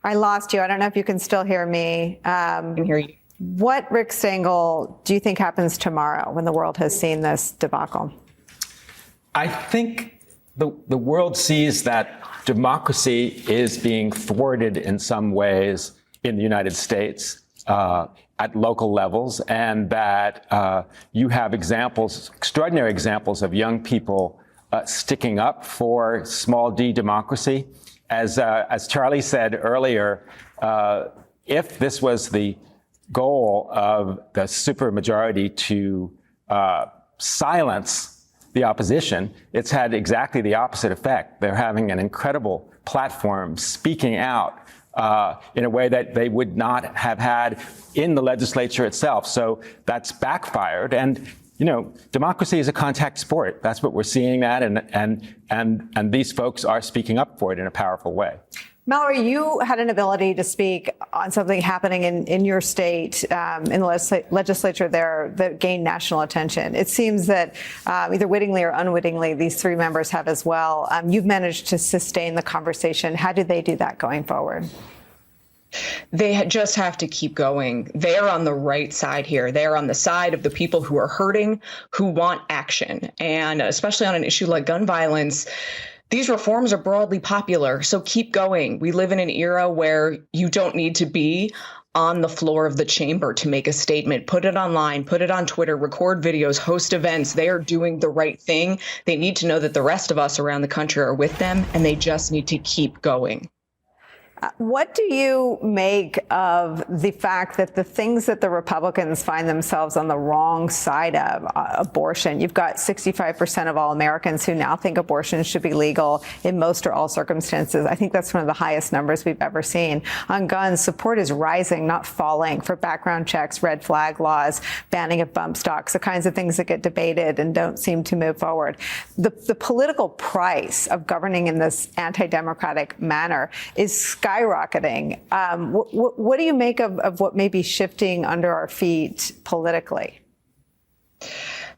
I lost you. I don't know if you can still hear me. I can hear you. What, Rick Stengel, do you think happens tomorrow when the world has seen this debacle? I think the world sees that democracy is being thwarted in some ways in the United States at local levels, and that you have examples, extraordinary examples of young people sticking up for small d democracy. As Charlie said earlier, if this was the goal of the supermajority to silence the opposition, it's had exactly the opposite effect. They're having an incredible platform speaking out in a way that they would not have had in the legislature itself. So that's backfired. And, you know, democracy is a contact sport. That's what we're seeing that. And these folks are speaking up for it in a powerful way. Mallory, you had an ability to speak on something happening in your state, in the legislature there, that gained national attention. It seems that either wittingly or unwittingly, these 3 members have as well. You've managed to sustain the conversation. How do they do that going forward? They just have to keep going. They're on the right side here. They're on the side of the people who are hurting, who want action. And especially on an issue like gun violence, these reforms are broadly popular, so keep going. We live in an era where you don't need to be on the floor of the chamber to make a statement. Put it online, put it on Twitter, record videos, host events. They are doing the right thing. They need to know that the rest of us around the country are with them, and they just need to keep going. What do you make of the fact that the things that the Republicans find themselves on the wrong side of, abortion? You've got 65% of all Americans who now think abortion should be legal in most or all circumstances. I think that's one of the highest numbers we've ever seen. On guns, support is rising, not falling, for background checks, red flag laws, banning of bump stocks, the kinds of things that get debated and don't seem to move forward. The political price of governing in this anti-democratic manner is skyrocketing. What do you make of what may be shifting under our feet politically?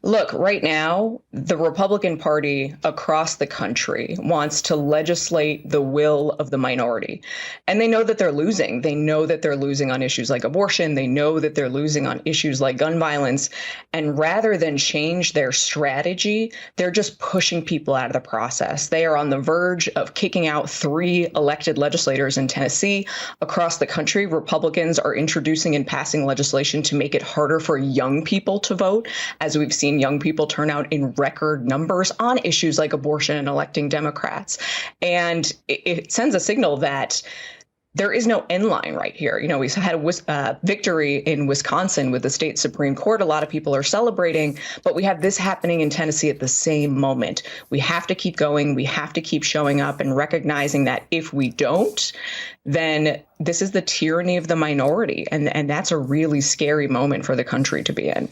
Look, right now, the Republican Party across the country wants to legislate the will of the minority. And they know that they're losing. They know that they're losing on issues like abortion. They know that they're losing on issues like gun violence. And rather than change their strategy, they're just pushing people out of the process. They are on the verge of kicking out 3 elected legislators in Tennessee. Across the country, Republicans are introducing and passing legislation to make it harder for young people to vote, as we've seen young people turn out in record numbers on issues like abortion and electing Democrats. And it sends a signal that there is no end line right here. You know, we had a victory in Wisconsin with the state Supreme Court. A lot of people are celebrating, but we have this happening in Tennessee at the same moment. We have to keep going. We have to keep showing up and recognizing that if we don't, then this is the tyranny of the minority. And that's a really scary moment for the country to be in.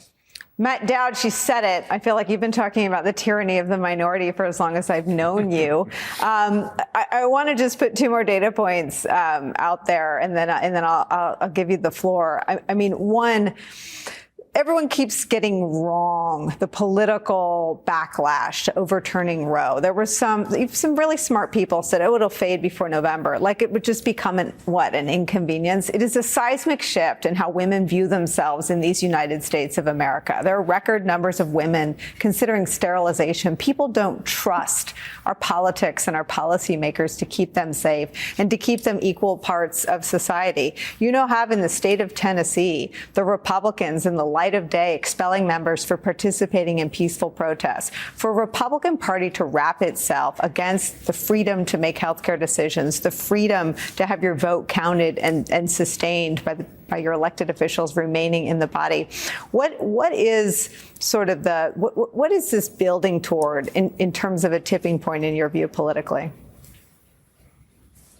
Matt Dowd, she said it. I feel like you've been talking about the tyranny of the minority for as long as I've known you. I want to just put 2 more data points out there, and then I'll give you the floor. I mean, one, everyone keeps getting wrong the political backlash to overturning Roe. There were some really smart people said, oh, it'll fade before November, like it would just become an inconvenience. It is a seismic shift in how women view themselves in these United States of America. There are record numbers of women considering sterilization. People don't trust our politics and our policymakers to keep them safe and to keep them equal parts of society. You now have in the state of Tennessee, the Republicans in the light of day expelling members for participating in peaceful protests. For a Republican Party to wrap itself against the freedom to make healthcare decisions, the freedom to have your vote counted and sustained by your elected officials remaining in the body. What is sort of what is this building toward in terms of a tipping point in your view politically?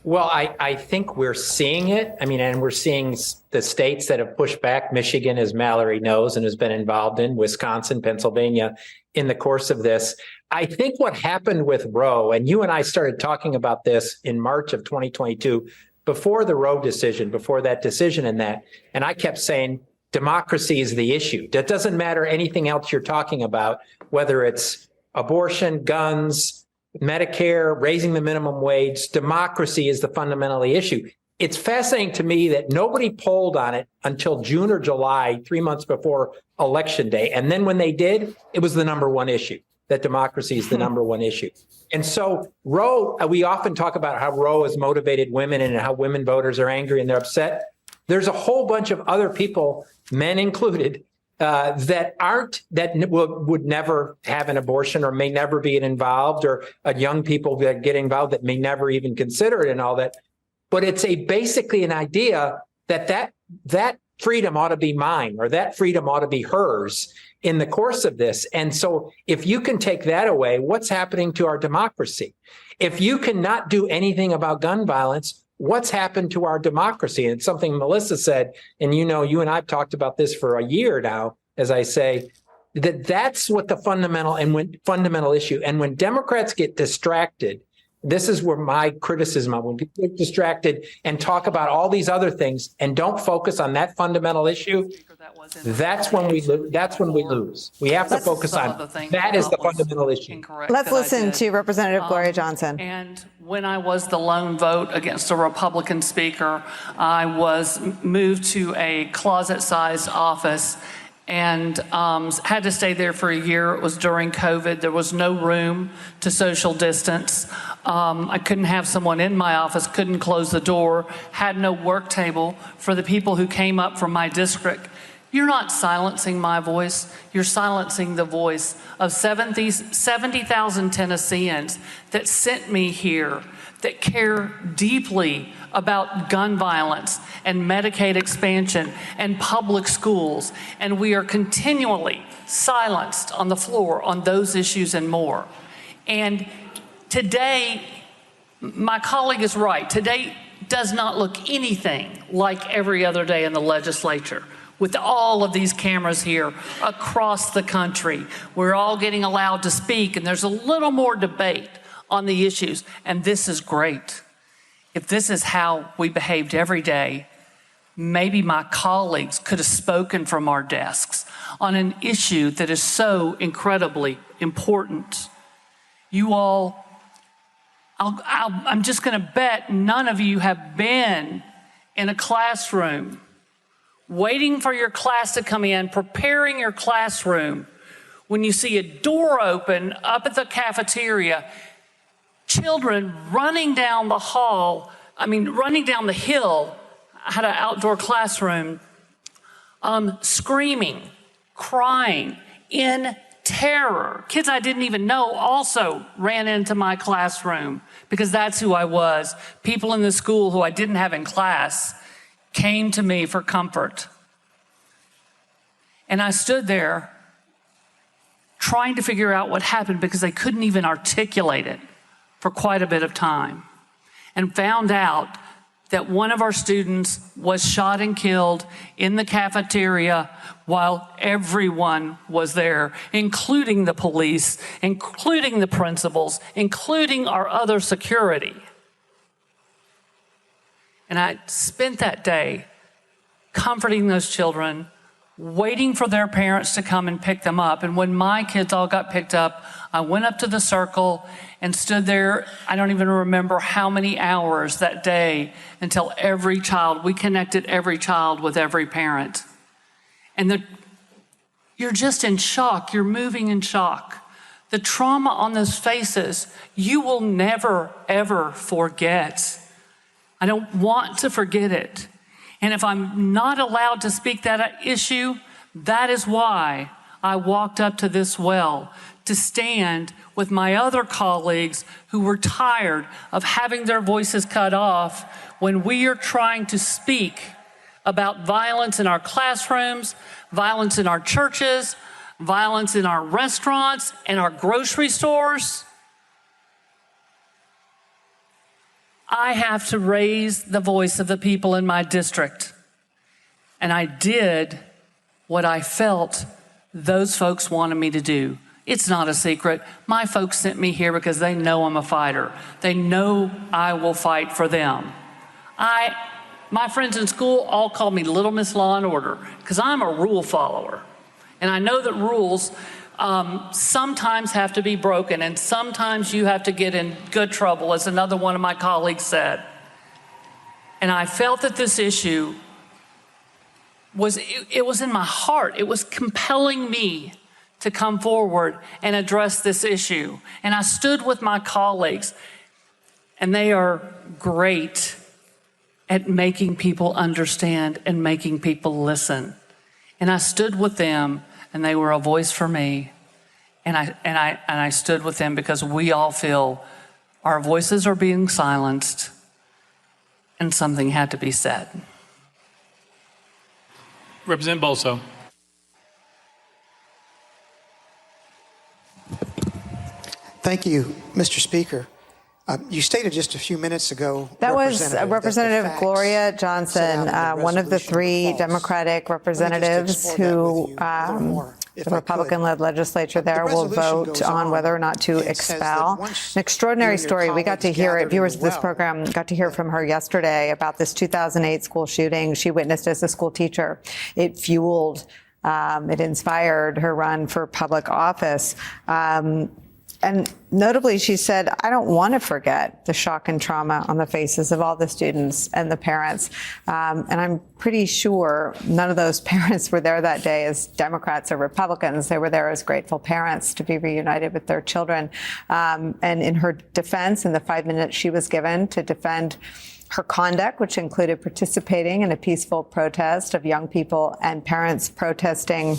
Well, I think we're seeing it. I mean, and we're seeing the states that have pushed back, Michigan, as Mallory knows, and has been involved in, Wisconsin, Pennsylvania, in the course of this. I think what happened with Roe, and you and I started talking about this in March of 2022, before the Roe decision, before that decision and I kept saying, democracy is the issue. That doesn't matter anything else you're talking about, whether it's abortion, guns, Medicare, raising the minimum wage, democracy is the fundamentally issue. It's fascinating to me that nobody polled on it until June or July, 3 months before Election Day. And then when they did, it was the number one issue, that democracy is the number one issue. And so Roe, we often talk about how Roe has motivated women and how women voters are angry and they're upset. There's a whole bunch of other people, men included, that would never have an abortion or may never be involved, or young people that get involved that may never even consider it and all that. But it's basically an idea that freedom ought to be mine, or that freedom ought to be hers in the course of this. And so if you can take that away, what's happening to our democracy? If you cannot do anything about gun violence, what's happened to our democracy? And it's something Melissa said, and you and I've talked about this for a year now, as I say, that's what the fundamental issue. And when Democrats get distracted, this is where my criticism of when people get distracted and talk about all these other things and don't focus on that fundamental issue, that's when we lose. We have to focus on that is the fundamental issue. Let's listen to Representative Gloria Johnson. And when I was the lone vote against a Republican speaker, I was moved to a closet-sized office and had to stay there for a year. It was during COVID. There was no room to social distance. I couldn't have someone in my office, couldn't close the door, had no work table for the people who came up from my district. You're not silencing my voice. You're silencing the voice of 70,000 Tennesseans that sent me here, that care deeply about gun violence and Medicaid expansion and public schools. And we are continually silenced on the floor on those issues and more. And today, my colleague is right. Today does not look anything like every other day in the legislature. With all of these cameras here across the country, we're all getting allowed to speak, and there's a little more debate on the issues, and this is great. If this is how we behaved every day, maybe my colleagues could have spoken from our desks on an issue that is so incredibly important. You all, I'm just going to bet none of you have been in a classroom waiting for your class to come in, preparing your classroom, when you see a door open up at the cafeteria, children running down the hall, running down the hill. I had an outdoor classroom, screaming, crying, in terror. Kids I didn't even know also ran into my classroom because that's who I was. People in the school who I didn't have in class came to me for comfort. And I stood there trying to figure out what happened because they couldn't even articulate it for quite a bit of time, and found out that one of our students was shot and killed in the cafeteria while everyone was there, including the police, including the principals, including our other security. And I spent that day comforting those children, waiting for their parents to come and pick them up. And when my kids all got picked up, I went up to the circle and stood there. I don't even remember how many hours that day until we connected every child with every parent. And you're just in shock. You're moving in shock. The trauma on those faces, you will never, ever forget. I don't want to forget it. And if I'm not allowed to speak that issue, that is why I walked up to this well, to stand with my other colleagues who were tired of having their voices cut off when we are trying to speak about violence in our classrooms, violence in our churches, violence in our restaurants and our grocery stores. I have to raise the voice of the people in my district. And I did what I felt those folks wanted me to do. It's not a secret. My folks sent me here because they know I'm a fighter. They know I will fight for them. My friends in school all call me Little Miss Law and Order because I'm a rule follower. And I know that rules sometimes have to be broken, and sometimes you have to get in good trouble, as another one of my colleagues said. And I felt that this issue was in my heart. It was compelling me to come forward and address this issue. And I stood with my colleagues, and they are great at making people understand and making people listen. And I stood with them, and they were a voice for me. And I stood with them because we all feel our voices are being silenced, and something had to be said. Representative Bolso. Thank you, Mr. Speaker. You stated just a few minutes ago. That was Representative Gloria Johnson, one of the three Democratic representatives who the Republican-led legislature there will vote on whether or not to expel. An extraordinary story. We got to hear it. Viewers of this program got to hear from her yesterday about this 2008 school shooting she witnessed as a school teacher. It fueled, it inspired her run for public office. And notably, she said, I don't want to forget the shock and trauma on the faces of all the students and the parents. And I'm pretty sure none of those parents were there that day as Democrats or Republicans. They were there as grateful parents to be reunited with their children. And in her defense, in the 5 minutes she was given to defend her conduct, which included participating in a peaceful protest of young people and parents protesting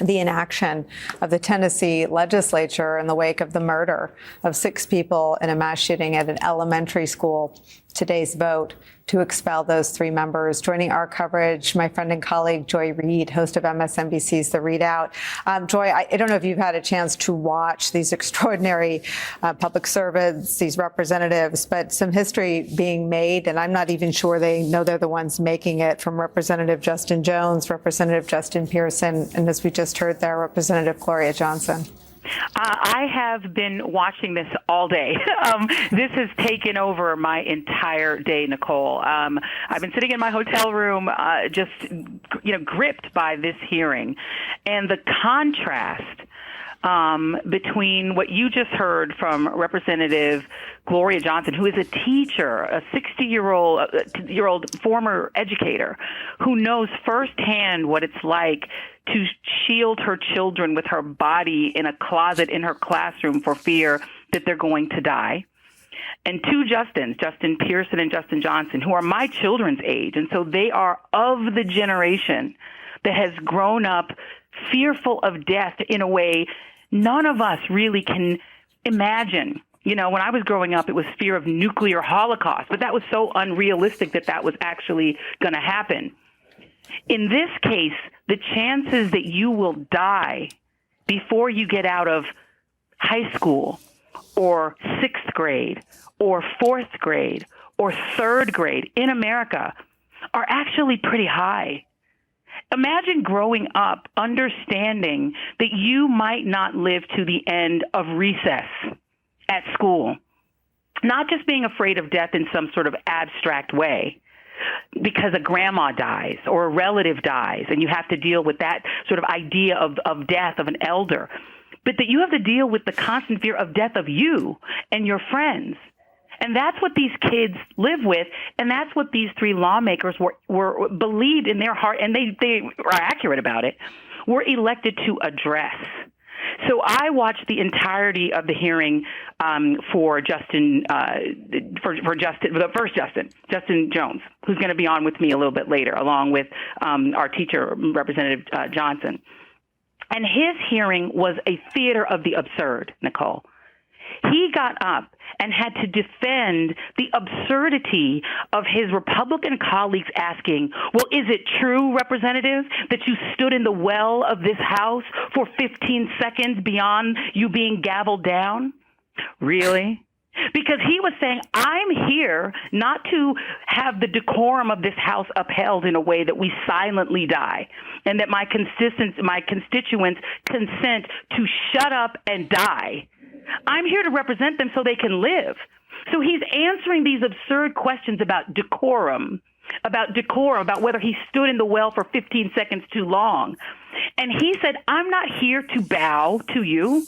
the inaction of the Tennessee legislature in the wake of the murder of 6 people in a mass shooting at an elementary school. Today's vote to expel those 3 members. Joining our coverage, my friend and colleague, Joy Reid, host of MSNBC's The Readout. Joy, I don't know if you've had a chance to watch these extraordinary public servants, these representatives, but some history being made, and I'm not even sure they know they're the ones making it, from Representative Justin Jones, Representative Justin Pearson, and as we just heard there, Representative Gloria Johnson. I have been watching this all day. This has taken over my entire day, Nicolle. I've been sitting in my hotel room, just, gripped by this hearing, and the contrast between what you just heard from Representative Gloria Johnson, who is a teacher, a 60-year-old former educator, who knows firsthand what it's like to shield her children with her body in a closet in her classroom for fear that they're going to die. And 2 Justins, Justin Pearson and Justin Johnson, who are my children's age. And so they are of the generation that has grown up fearful of death in a way none of us really can imagine. When I was growing up, it was fear of nuclear holocaust, but that was so unrealistic that was actually going to happen. In this case, the chances that you will die before you get out of high school or 6th grade or 4th grade or 3rd grade in America are actually pretty high. Imagine growing up understanding that you might not live to the end of recess at school, not just being afraid of death in some sort of abstract way, because a grandma dies or a relative dies, and you have to deal with that sort of idea of death of an elder, but that you have to deal with the constant fear of death of you and your friends. And that's what these kids live with, and that's what these three lawmakers were believed in their heart, and they are accurate about it, were elected to address. So I watched the entirety of the hearing for Justin Jones, who's going to be on with me a little bit later, along with our teacher, Representative Johnson. And his hearing was a theater of the absurd, Nicolle. He got up and had to defend the absurdity of his Republican colleagues asking, well, is it true, Representative, that you stood in the well of this House for 15 seconds beyond you being gavelled down? Really? Because he was saying, I'm here not to have the decorum of this House upheld in a way that we silently die, and that my constituents consent to shut up and die. I'm here to represent them so they can live. So he's answering these absurd questions about decorum, about whether he stood in the well for 15 seconds too long. And he said, I'm not here to bow to you.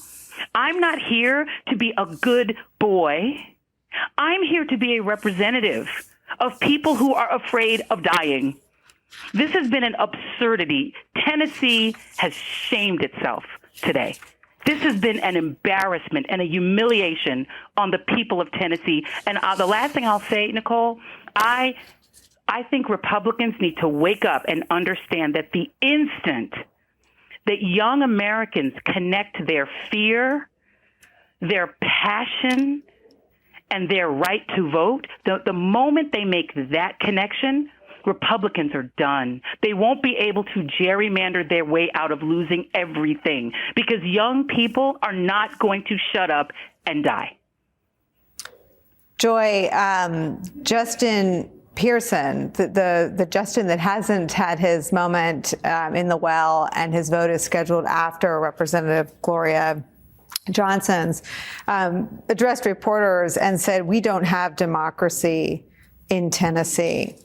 I'm not here to be a good boy. I'm here to be a representative of people who are afraid of dying. This has been an absurdity. Tennessee has shamed itself today. This has been an embarrassment and a humiliation on the people of Tennessee. And the last thing I'll say, Nicolle, I think Republicans need to wake up and understand that the instant that young Americans connect their fear, their passion, and their right to vote, the moment they make that connection, Republicans are done. They won't be able to gerrymander their way out of losing everything because young people are not going to shut up and die. Joy, Justin Pearson, the Justin that hasn't had his moment in the well and his vote is scheduled after Representative Gloria Johnson's, addressed reporters and said, we don't have democracy in Tennessee.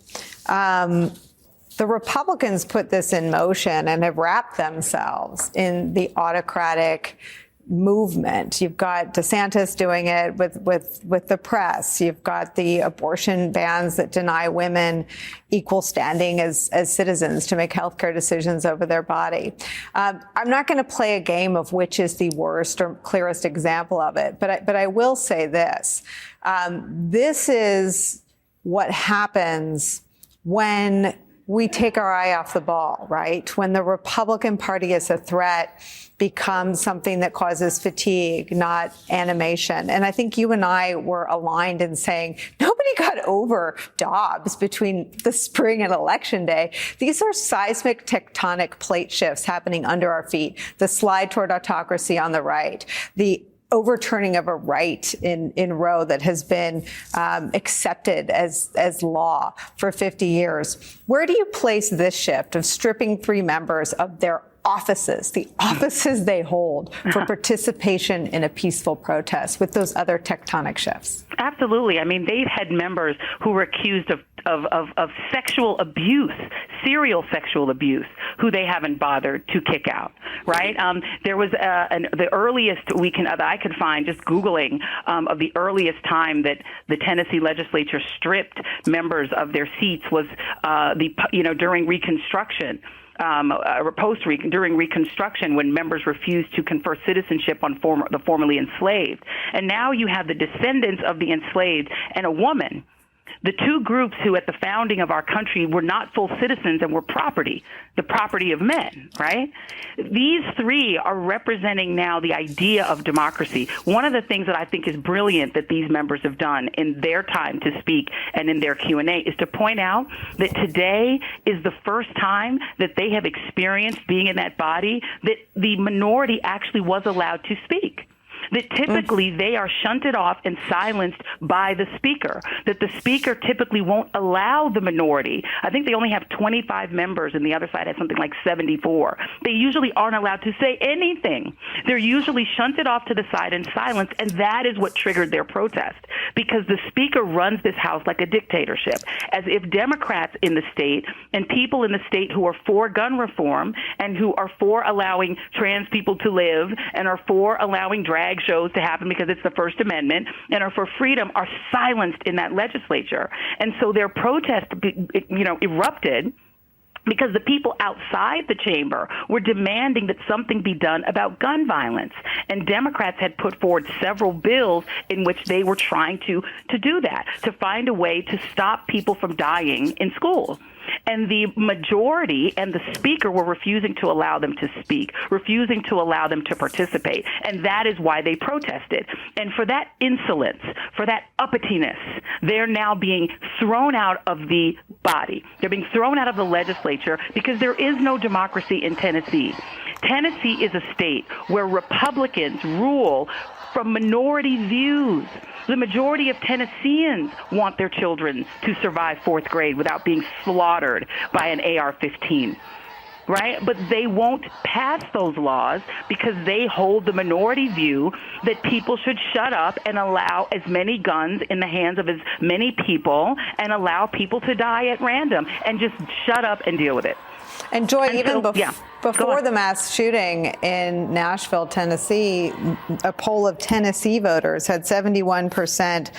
The Republicans put this in motion and have wrapped themselves in the autocratic movement. You've got DeSantis doing it with the press. You've got the abortion bans that deny women equal standing as citizens to make healthcare decisions over their body. I'm not going to play a game of which is the worst or clearest example of it, but I will say this. This is what happens when we take our eye off the ball, right? When the Republican Party as a threat becomes something that causes fatigue, not animation. And I think you and I were aligned in saying nobody got over Dobbs between the spring and Election Day. These are seismic tectonic plate shifts happening under our feet. The slide toward autocracy on the right, the overturning of a right in Roe that has been accepted as law for 50 years. Where do you place this shift of stripping three members of their offices, the offices they hold, for participation in a peaceful protest with those other tectonic shifts? Absolutely. I mean, they've had members who were accused of sexual abuse, serial sexual abuse, who they haven't bothered to kick out, right? There was the earliest that I could find, just Googling, of the earliest time that the Tennessee legislature stripped members of their seats was during Reconstruction. During Reconstruction, when members refused to confer citizenship on the formerly enslaved. And now you have the descendants of the enslaved and a woman, the two groups who at the founding of our country were not full citizens and were the property of men, right? These three are representing now the idea of democracy. One of the things that I think is brilliant that these members have done in their time to speak and in their Q&A is to point out that today is the first time that they have experienced being in that body that the minority actually was allowed to speak. that typically they are shunted off and silenced by the speaker, that the speaker typically won't allow the minority. I think they only have 25 members and the other side has something like 74. They usually aren't allowed to say anything. They're usually shunted off to the side and silenced, and that is what triggered their protest, because the speaker runs this House like a dictatorship, as if Democrats in the state and people in the state who are for gun reform and who are for allowing trans people to live and are for allowing drag shows to happen because it's the First Amendment and are for freedom are silenced in that legislature. And so their protest, erupted because the people outside the chamber were demanding that something be done about gun violence. And Democrats had put forward several bills in which they were trying to do that, to find a way to stop people from dying in school. And the majority and the speaker were refusing to allow them to speak, refusing to allow them to participate. And that is why they protested. And for that insolence, for that uppityness, they're now being thrown out of the body. They're being thrown out of the legislature because there is no democracy in Tennessee. Tennessee is a state where Republicans rule from minority views. The majority of Tennesseans want their children to survive fourth grade without being slaughtered by an AR-15, right? But they won't pass those laws because they hold the minority view that people should shut up and allow as many guns in the hands of as many people and allow people to die at random and just shut up and deal with it. And Joy, before the mass shooting in Nashville, Tennessee, a poll of Tennessee voters had 71%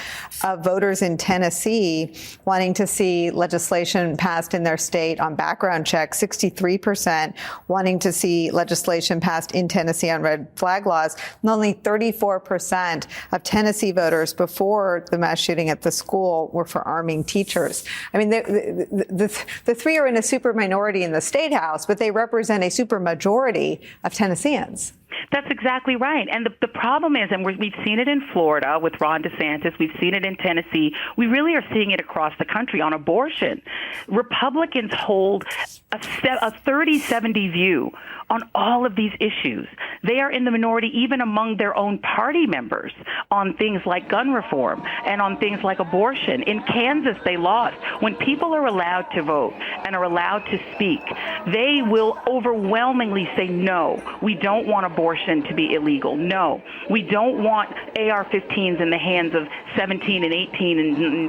of voters in Tennessee wanting to see legislation passed in their state on background checks, 63% wanting to see legislation passed in Tennessee on red flag laws, and only 34% of Tennessee voters before the mass shooting at the school were for arming teachers. I mean, the three are in a super minority in the state house, but they represent a super majority of Tennesseans. That's exactly right. And the problem is, and we've seen it in Florida with Ron DeSantis, we've seen it in Tennessee, we really are seeing it across the country on abortion. Republicans hold a 30-70 view on all of these issues. They are in the minority even among their own party members on things like gun reform and on things like abortion. In Kansas, they lost. When people are allowed to vote and are allowed to speak, they will overwhelmingly say, no, we don't want abortion to be illegal. No, we don't want AR-15s in the hands of 17 and 18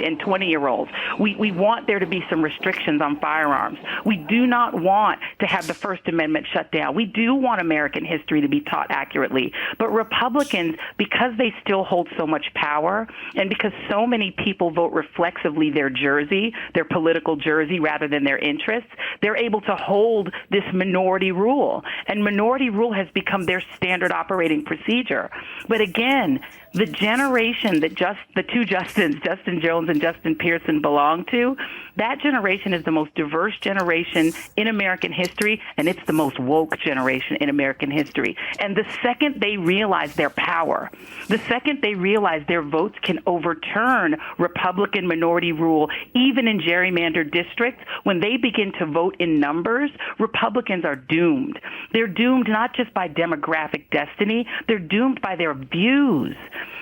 and 20-year-olds. We want there to be some restrictions on firearms. We do not want to have the First Amendment shut down. We do want American history to be taught accurately. But Republicans, because they still hold so much power and because so many people vote reflexively their jersey, their political jersey, rather than their interests, they're able to hold this minority rule. And minority rule has become their standard operating procedure. But again, the generation that the two Justins, Justin Jones and Justin Pearson, belong to, that generation is the most diverse generation in American history, and it's the most woke generation in American history. And the second they realize their power, the second they realize their votes can overturn Republican minority rule, even in gerrymandered districts, when they begin to vote in numbers, Republicans are doomed. They're doomed not just by demographic destiny, they're doomed by their views.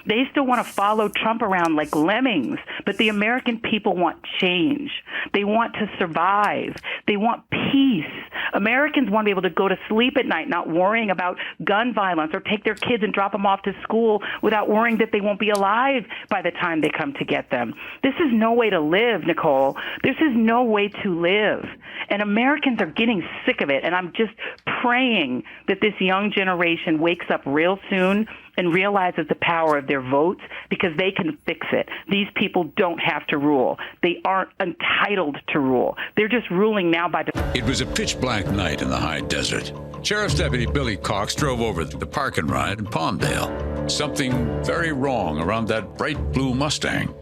They still want to follow Trump around like lemmings, but the American people want change. They want to survive. They want peace. Americans want to be able to go to sleep at night not worrying about gun violence, or take their kids and drop them off to school without worrying that they won't be alive by the time they come to get them. This is no way to live, Nicolle. This is no way to live. And Americans are getting sick of it. And I'm just praying that this young generation wakes up real soon and realizes the power of their votes, because they can fix it. These people don't have to rule. They aren't entitled to rule. They're just ruling now by... It was a pitch-black night in the high desert. Sheriff's Deputy Billy Cox drove over the park and ride in Palmdale. Something very wrong around that bright blue Mustang.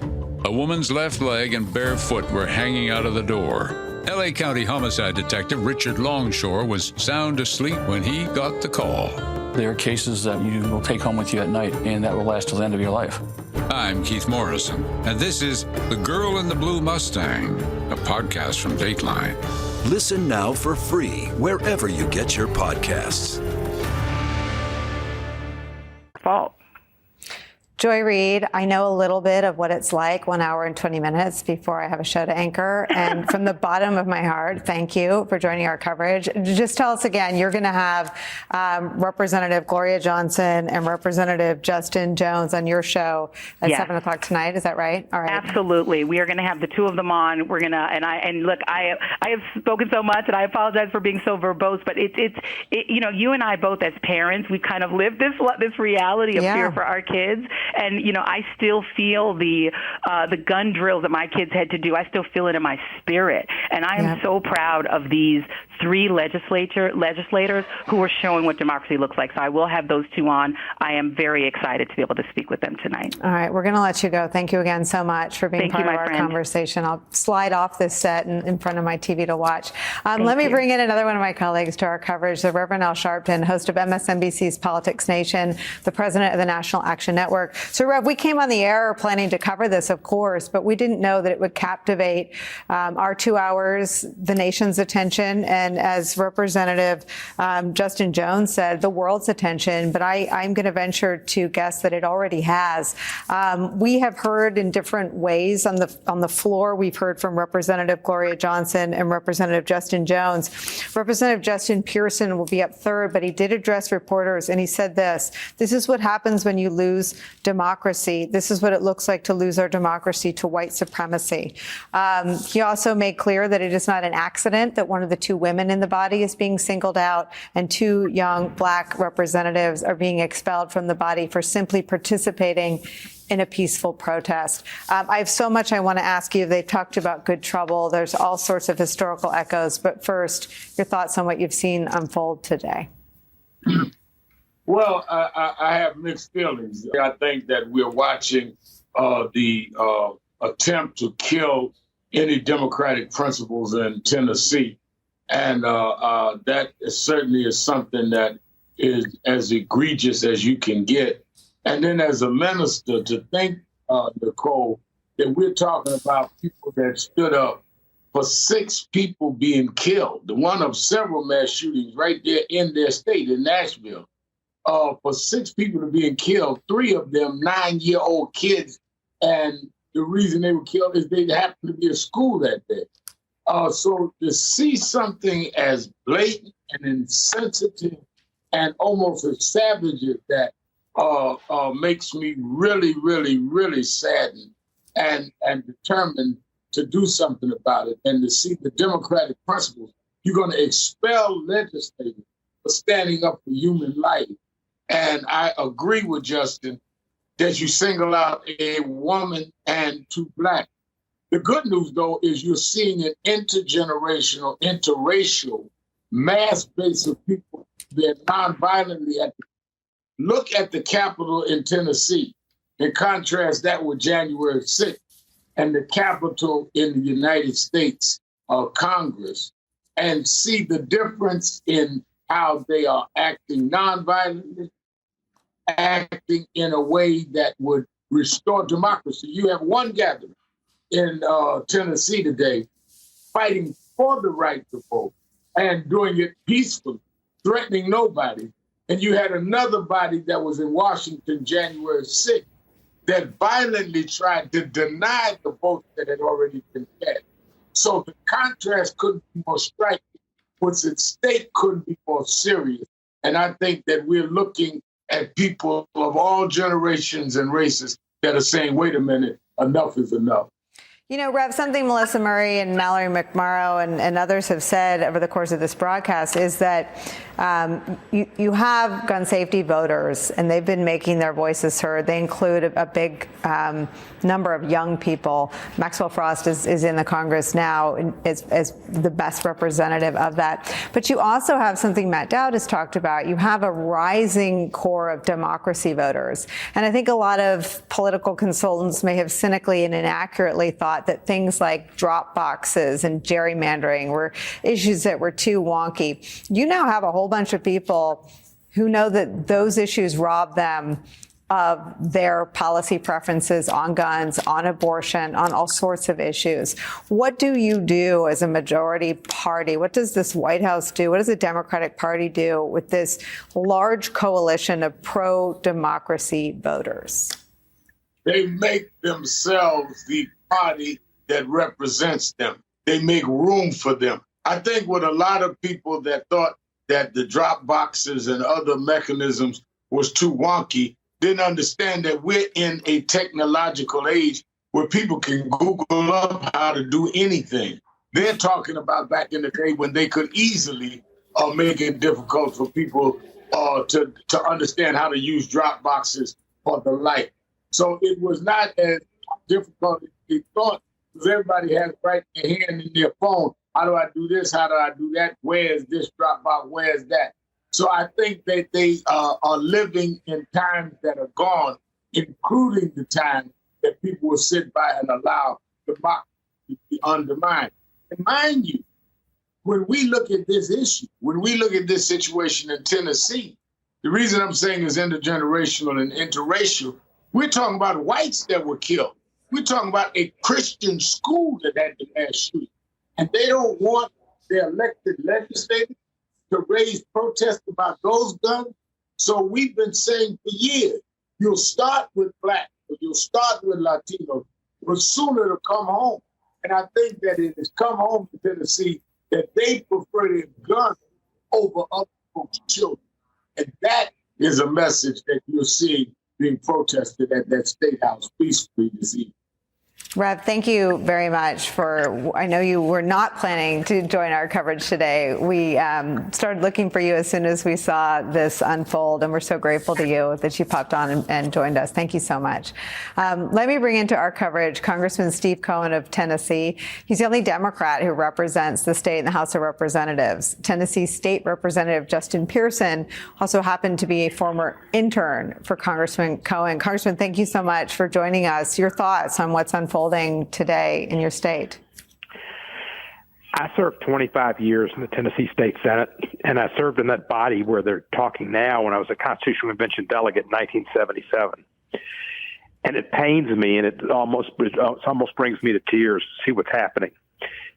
A woman's left leg and bare foot were hanging out of the door. L.A. County Homicide Detective Richard Longshore was sound asleep when he got the call. There are cases that you will take home with you at night, and that will last till the end of your life. I'm Keith Morrison, and this is The Girl in the Blue Mustang, a podcast from Dateline. Listen now for free wherever you get your podcasts. Fault. Joy Reid, I know a little bit of what it's like 1 hour and 20 minutes before I have a show to anchor. And from the bottom of my heart, thank you for joining our coverage. Just tell us again, you're going to have Representative Gloria Johnson and Representative Justin Jones on your show at 7 o'clock tonight. Is that right? All right. Absolutely. We are going to have the two of them on. We're going to, and look, I have spoken so much and I apologize for being so verbose, but it's you know, you and I both as parents, we kind of lived this reality of fear for our kids. And, you know, I still feel the gun drills that my kids had to do. I still feel it in my spirit. And I am so proud of these three legislators who are showing what democracy looks like. So I will have those two on. I am very excited to be able to speak with them tonight. All right. We're going to let you go. Thank you again so much for being part of our conversation. I'll slide off this set in front of my TV to watch. Let me bring in another one of my colleagues to our coverage, the Reverend Al Sharpton, host of MSNBC's Politics Nation, the president of the National Action Network. So, Rev, we came on the air planning to cover this, of course, but we didn't know that it would captivate our 2 hours, the nation's attention, and as Representative Justin Jones said, the world's attention. But I'm going to venture to guess that it already has. We have heard in different ways on the floor. We've heard from Representative Gloria Johnson and Representative Justin Jones. Representative Justin Pearson will be up third, but he did address reporters, and he said this is what happens when you lose democracy. This is what it looks like to lose our democracy to white supremacy. He also made clear that it is not an accident that one of the two women in the body is being singled out and two young black representatives are being expelled from the body for simply participating in a peaceful protest. I have so much I want to ask you. They talked about good trouble. There's all sorts of historical echoes. But first, your thoughts on what you've seen unfold today. Well, I have mixed feelings. I think that we're watching the attempt to kill any democratic principles in Tennessee. And that certainly is something that is as egregious as you can get. And then as a minister, to think, Nicolle, that we're talking about people that stood up for 6 people being killed, one of several mass shootings right there in their state, in Nashville. For 6 people to being killed, 3 of them 9-year-old kids. And the reason they were killed is they happened to be at school that day. So to see something as blatant and insensitive and almost as savage as that makes me really, really, really saddened and determined to do something about it. And to see the democratic principles, you're going to expel legislators for standing up for human life. And I agree with Justin that you single out a woman and 2 black. The good news, though, is you're seeing an intergenerational, interracial mass base of people that nonviolently look at the Capitol in Tennessee and contrast that with January 6th and the Capitol in the United States Congress and see the difference in how they are acting nonviolently, acting in a way that would restore democracy. You have one gathering in Tennessee today fighting for the right to vote and doing it peacefully, threatening nobody. And you had another body that was in Washington January 6th that violently tried to deny the votes that had already been cast. So the contrast couldn't be more striking. What's at stake couldn't be more serious. And I think that we're looking at people of all generations and races that are saying, wait a minute, enough is enough. You know, Rev, something Melissa Murray and Mallory McMorrow and others have said over the course of this broadcast is that you have gun safety voters, and they've been making their voices heard. They include a big number of young people. Maxwell Frost is in the Congress now as the best representative of that. But you also have something Matt Dowd has talked about. You have a rising core of democracy voters. And I think a lot of political consultants may have cynically and inaccurately thought that things like drop boxes and gerrymandering were issues that were too wonky. You now have a whole bunch of people who know that those issues rob them of their policy preferences on guns, on abortion, on all sorts of issues. What do you do as a majority party? What does this White House do? What does the Democratic Party do with this large coalition of pro-democracy voters? They make themselves the party that represents them. They make room for them. I think what a lot of people that thought that the drop boxes and other mechanisms was too wonky didn't understand that we're in a technological age where people can Google up how to do anything. They're talking about back in the day when they could easily make it difficult for people to understand how to use drop boxes or the like. So it was not as difficult as they thought, because everybody has right in their hand in their phone. How do I do this? How do I do that? Where is this drop box? Where is that? So I think that they are living in times that are gone, including the time that people will sit by and allow democracy to be undermined. And mind you, when we look at this issue, when we look at this situation in Tennessee, the reason I'm saying is intergenerational and interracial, we're talking about whites that were killed. We're talking about a Christian school that had the mass shooting. And they don't want their elected legislators to raise protests about those guns. So we've been saying for years, you'll start with black, or you'll start with Latinos, but soon it'll come home. And I think that it has come home to Tennessee that they prefer their guns over other folks' children. And that is a message that you're seeing being protested at that State House peacefully this evening. Rev, thank you very much I know you were not planning to join our coverage today. We started looking for you as soon as we saw this unfold, and we're so grateful to you that you popped on and joined us. Thank you so much. Let me bring into our coverage Congressman Steve Cohen of Tennessee. He's the only Democrat who represents the state in the House of Representatives. Tennessee State Representative Justin Pearson also happened to be a former intern for Congressman Cohen. Congressman, thank you so much for joining us. Your thoughts on what's unfolding today in your state? I served 25 years in the Tennessee State Senate, and I served in that body where they're talking now when I was a Constitutional Convention delegate in 1977. And it pains me, and it almost brings me to tears to see what's happening.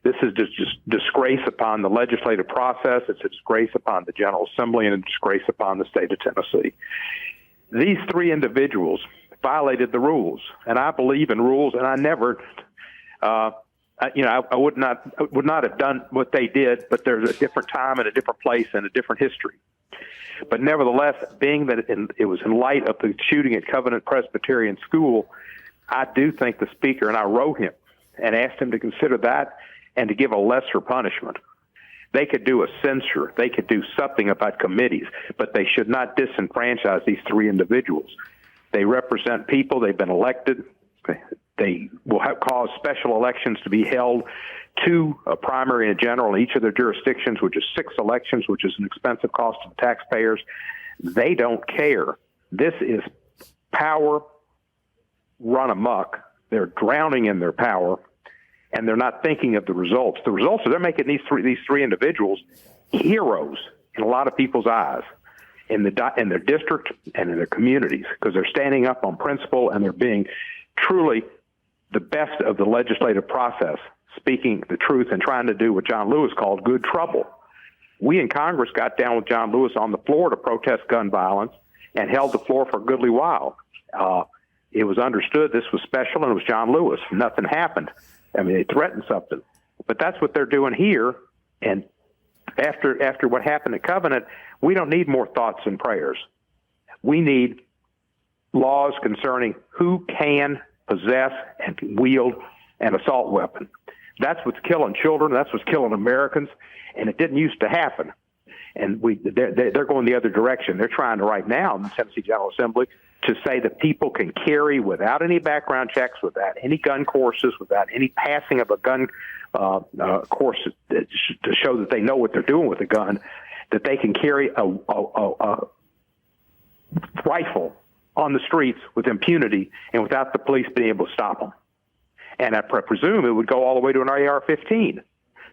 This is just disgrace upon the legislative process. It's a disgrace upon the General Assembly and a disgrace upon the state of Tennessee. These three individuals violated the rules, and I believe in rules, and I never, I would not have done what they did, but there's a different time and a different place and a different history. But nevertheless, being that it was in light of the shooting at Covenant Presbyterian School, I do think the Speaker, and I wrote him and asked him to consider that and to give a lesser punishment. They could do a censure. They could do something about committees, but they should not disenfranchise these three individuals. They represent people. They've been elected. They will cause special elections to be held, two, a primary and a general, in each of their jurisdictions, which is 6 elections, which is an expensive cost to the taxpayers. They don't care. This is power run amok. They're drowning in their power, and they're not thinking of the results. The results are they're making these three individuals heroes in a lot of people's eyes. In their district and in their communities, because they're standing up on principle and they're being truly the best of the legislative process, speaking the truth and trying to do what John Lewis called good trouble. We in Congress got down with John Lewis on the floor to protest gun violence and held the floor for a goodly while. It was understood this was special and it was John Lewis. Nothing happened. I mean, they threatened something. But that's what they're doing here. And after what happened at Covenant, we don't need more thoughts and prayers. We need laws concerning who can possess and wield an assault weapon. That's what's killing children. That's what's killing Americans. And it didn't used to happen. And they're going the other direction. They're trying to right now in the Tennessee General Assembly to say that people can carry without any background checks, without any gun courses, without any passing of a gun course to show that they know what they're doing with a gun, that they can carry a rifle on the streets with impunity and without the police being able to stop them. And I presume it would go all the way to an AR-15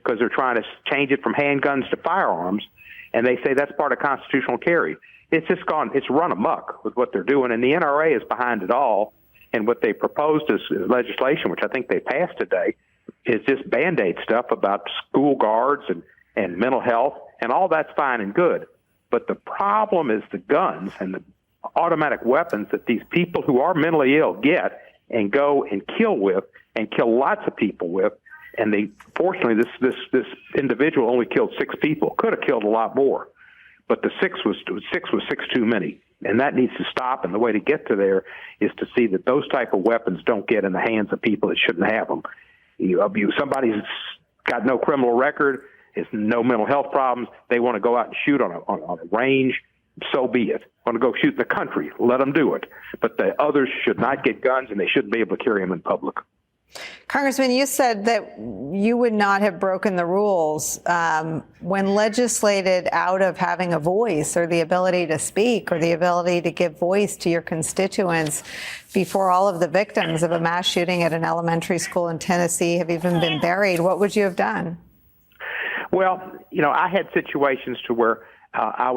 because they're trying to change it from handguns to firearms, and they say that's part of constitutional carry. It's just it's run amok with what they're doing, and the NRA is behind it all. And what they proposed as legislation, which I think they passed today, is just Band-Aid stuff about school guards and mental health, and all that's fine and good. But the problem is the guns, and automatic weapons that these people who are mentally ill get and go and kill with and kill lots of people with. And fortunately, this individual only killed 6 people. Could have killed a lot more, but the six was six too many, and that needs to stop. And the way to get to there is to see that those type of weapons don't get in the hands of people that shouldn't have them. Somebody's got no criminal record, has no mental health problems. They want to go out and shoot on a range. So be it. Want to go shoot in the country? Let them do it. But the others should not get guns, and they shouldn't be able to carry them in public. Congressman, you said that you would not have broken the rules when legislated out of having a voice or the ability to speak or the ability to give voice to your constituents before all of the victims of a mass shooting at an elementary school in Tennessee have even been buried. What would you have done? Well, I had situations to where I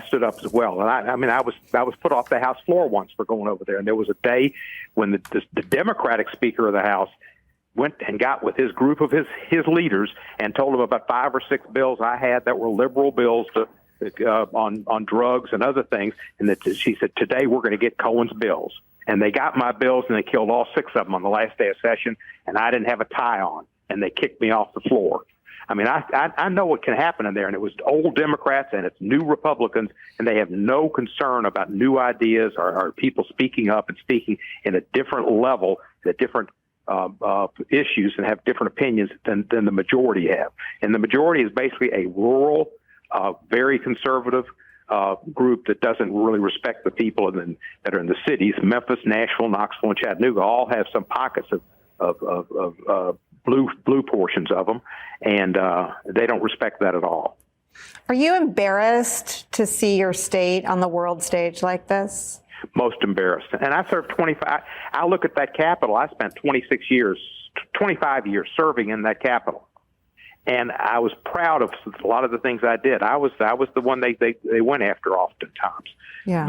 stood up as well. And I was put off the House floor once for going over there. And there was a day when the Democratic Speaker of the House went and got with his group of his leaders and told them about 5 or 6 bills I had that were liberal bills on drugs and other things. And that she said, today we're going to get Cohen's bills. And they got my bills, and they killed all 6 of them on the last day of session. And I didn't have a tie on, and they kicked me off the floor. I mean, I know what can happen in there, and it was old Democrats and it's new Republicans, and they have no concern about new ideas or people speaking up and speaking in a different level, at different issues, and have different opinions than the majority have. And the majority is basically a rural, very conservative group that doesn't really respect the people that are in the cities. Memphis, Nashville, Knoxville, and Chattanooga all have some pockets of blue portions of them, and they don't respect that at all. Are you embarrassed to see your state on the world stage like this? Most embarrassed. And I served 25. I look at that Capitol. I spent 25 years serving in that Capitol, and I was proud of a lot of the things I did. I was the one they went after oftentimes. Yeah.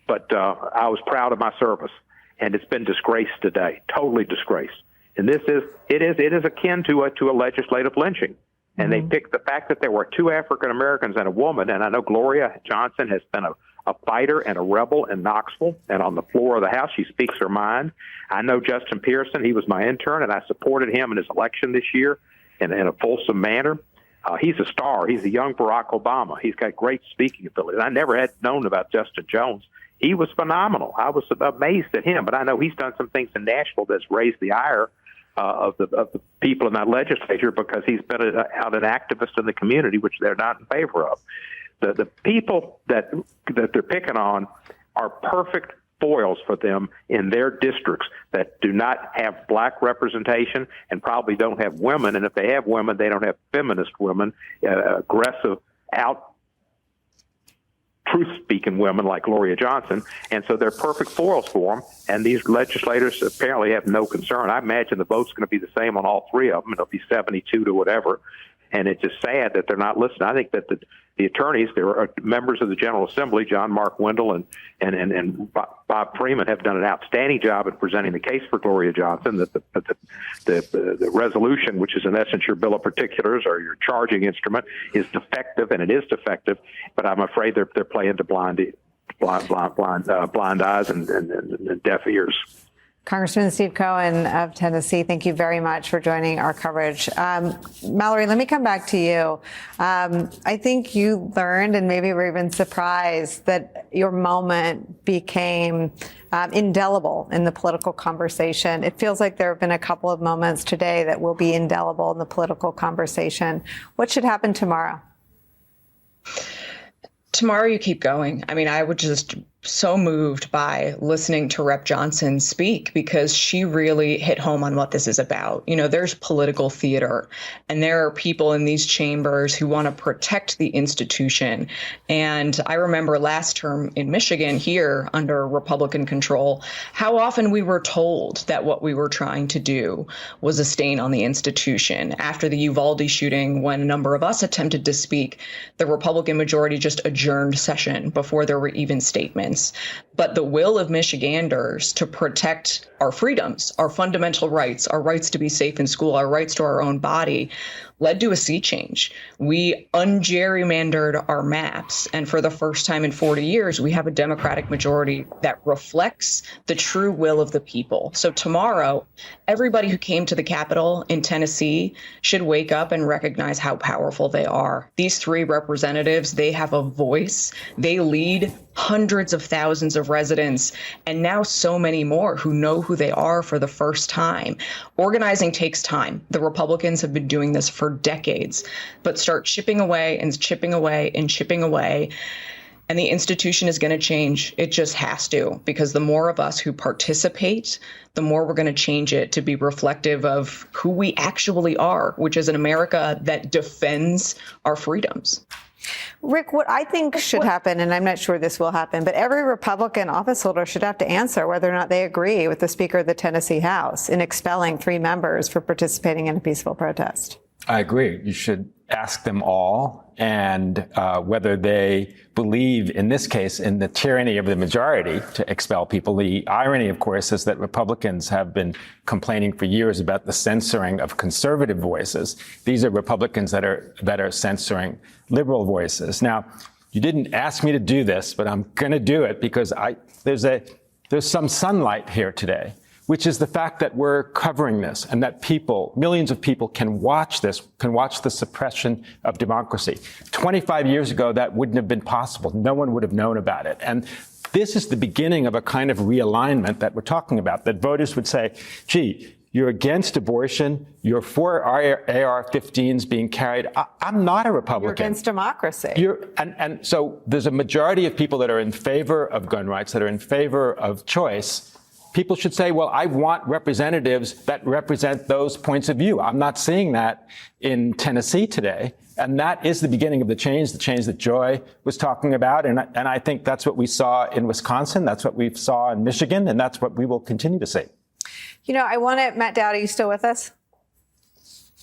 But I was proud of my service, and it's been disgraced today. Totally disgraced. And it is akin to a legislative lynching. And they picked the fact that there were 2 African Americans and a woman. And I know Gloria Johnson has been a fighter and a rebel in Knoxville, and on the floor of the House, she speaks her mind. I know Justin Pearson. He was my intern, and I supported him in his election this year in a fulsome manner. He's a star. He's a young Barack Obama. He's got great speaking ability. I never had known about Justin Jones. He was phenomenal. I was amazed at him, but I know he's done some things in Nashville that's raised the ire of the people in that legislature, because he's been an activist in the community, which they're not in favor of. The people that they're picking on are perfect foils for them in their districts that do not have black representation and probably don't have women. And if they have women, they don't have feminist women, aggressive, truth-speaking women like Gloria Johnson, and so they're perfect foils for them. And these legislators apparently have no concern. I imagine the vote's going to be the same on all 3 of them. It'll be 72 to whatever. And it's just sad that they're not listening. I think that the attorneys, there are members of the General Assembly, John Mark Wendell and Bob Freeman, have done an outstanding job in presenting the case for Gloria Johnson. That the resolution, which is in essence your bill of particulars or your charging instrument, is defective, and it is defective. But I'm afraid they're playing to blind eyes and deaf ears. Congressman Steve Cohen of Tennessee, thank you very much for joining our coverage. Mallory, let me come back to you. I think you learned, and maybe were even surprised, that your moment became indelible in the political conversation. It feels like there have been a couple of moments today that will be indelible in the political conversation. What should happen tomorrow? Tomorrow you keep going. I mean, I would just so moved by listening to Rep. Johnson speak, because she really hit home on what this is about. You know, there's political theater, and there are people in these chambers who want to protect the institution. And I remember last term in Michigan here under Republican control, how often we were told that what we were trying to do was a stain on the institution. After the Uvalde shooting, when a number of us attempted to speak, the Republican majority just adjourned session before there were even statements. But the will of Michiganders to protect our freedoms, our fundamental rights, our rights to be safe in school, our rights to our own body, led to a sea change. We ungerrymandered our maps. And for the first time in 40 years, we have a Democratic majority that reflects the true will of the people. So tomorrow, everybody who came to the Capitol in Tennessee should wake up and recognize how powerful they are. These 3 representatives, they have a voice. They lead hundreds of thousands of residents, and now so many more who know who they are for the first time. Organizing takes time. The Republicans have been doing this for decades, but start chipping away and chipping away and chipping away. And the institution is going to change. It just has to, because the more of us who participate, the more we're going to change it to be reflective of who we actually are, which is an America that defends our freedoms. Rick, what I think should happen, and I'm not sure this will happen, but every Republican office holder should have to answer whether or not they agree with the Speaker of the Tennessee House in expelling 3 members for participating in a peaceful protest. I agree. You should ask them all, and whether they believe, in this case, in the tyranny of the majority to expel people. The irony, of course, is that Republicans have been complaining for years about the censoring of conservative voices. These are Republicans that are censoring liberal voices. Now, you didn't ask me to do this, but I'm going to do it because there's some sunlight here today, which is the fact that we're covering this and that people, millions of people can watch this, can watch the suppression of democracy. 25 years ago, that wouldn't have been possible. No one would have known about it. And this is the beginning of a kind of realignment that we're talking about, that voters would say, gee, you're against abortion, you're for AR-15s being carried. I'm not a Republican. You're against democracy. And so there's a majority of people that are in favor of gun rights, that are in favor of choice. People should say, well, I want representatives that represent those points of view. I'm not seeing that in Tennessee today. And that is the beginning of the change that Joy was talking about. And I think that's what we saw in Wisconsin. That's what we saw in Michigan. And that's what we will continue to see. You know, I want to, Matt Dowd, are you still with us?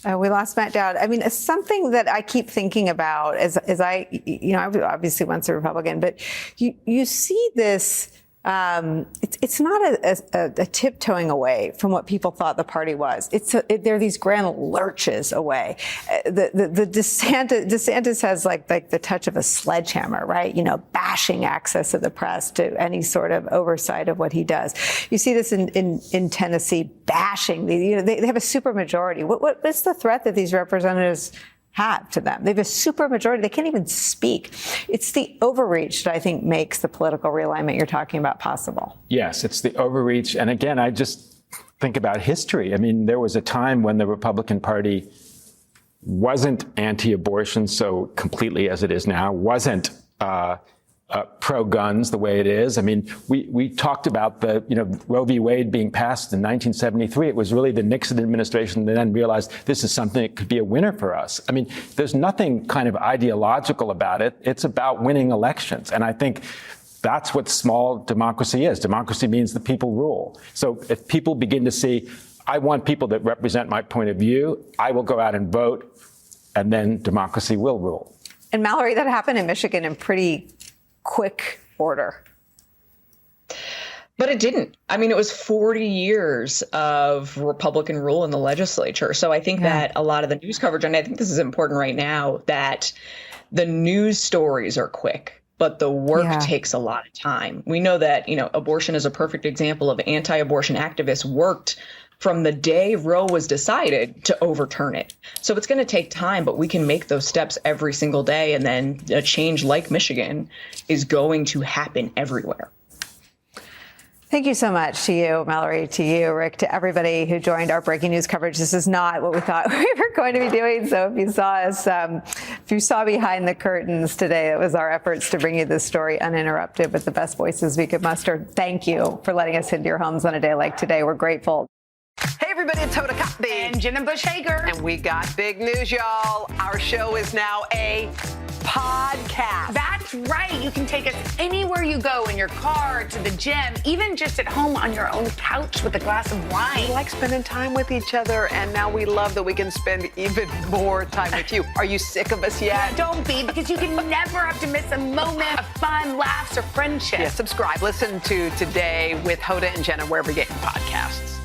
We lost Matt Dowd. I mean, something that I keep thinking about as I, you know, I was obviously once a Republican, but you see this. It's not a tiptoeing away from what people thought the party was. They're these grand lurches away. The DeSantis has like the touch of a sledgehammer, right? You know, bashing access of the press to any sort of oversight of what he does. You see this in Tennessee, bashing. They have a supermajority. What's the threat that these representatives have to them? They have a super majority. They can't even speak. It's the overreach that I think makes the political realignment you're talking about possible. Yes, it's the overreach. And again, I just think about history. I mean, there was a time when the Republican Party wasn't anti-abortion so completely as it is now, wasn't pro-guns the way it is. I mean, we talked about the, Roe v. Wade being passed in 1973. It was really the Nixon administration that then realized this is something that could be a winner for us. I mean, there's nothing kind of ideological about it. It's about winning elections. And I think that's what small democracy is. Democracy means the people rule. So if people begin to see, I want people that represent my point of view, I will go out and vote, and then democracy will rule. And Mallory, that happened in Michigan in pretty quick order. But it didn't. I mean, it was 40 years of Republican rule in the legislature. So I think that a lot of the news coverage, and I think this is important right now, that the news stories are quick, but the work takes a lot of time. We know that, abortion is a perfect example of anti-abortion activists worked from the day Roe was decided to overturn it. So it's going to take time, but we can make those steps every single day. And then a change like Michigan is going to happen everywhere. Thank you so much to you, Mallory, to you, Rick, to everybody who joined our breaking news coverage. This is not what we thought we were going to be doing. So if you saw us, if you saw behind the curtains today, it was our efforts to bring you this story uninterrupted with the best voices we could muster. Thank you for letting us into your homes on a day like today. We're grateful. Hey everybody, it's Hoda Kotb and Jen and Bush Hager. And we got big news, y'all. Our show is now a podcast. That's right. You can take us anywhere you go, in your car, to the gym, even just at home on your own couch with a glass of wine. We like spending time with each other, and now we love that we can spend even more time with you. Are you sick of us yet? Don't be, because you can never have to miss a moment of fun, laughs, or friendship. Yeah, subscribe. Listen to Today with Hoda and Jenna wherever you get your podcasts.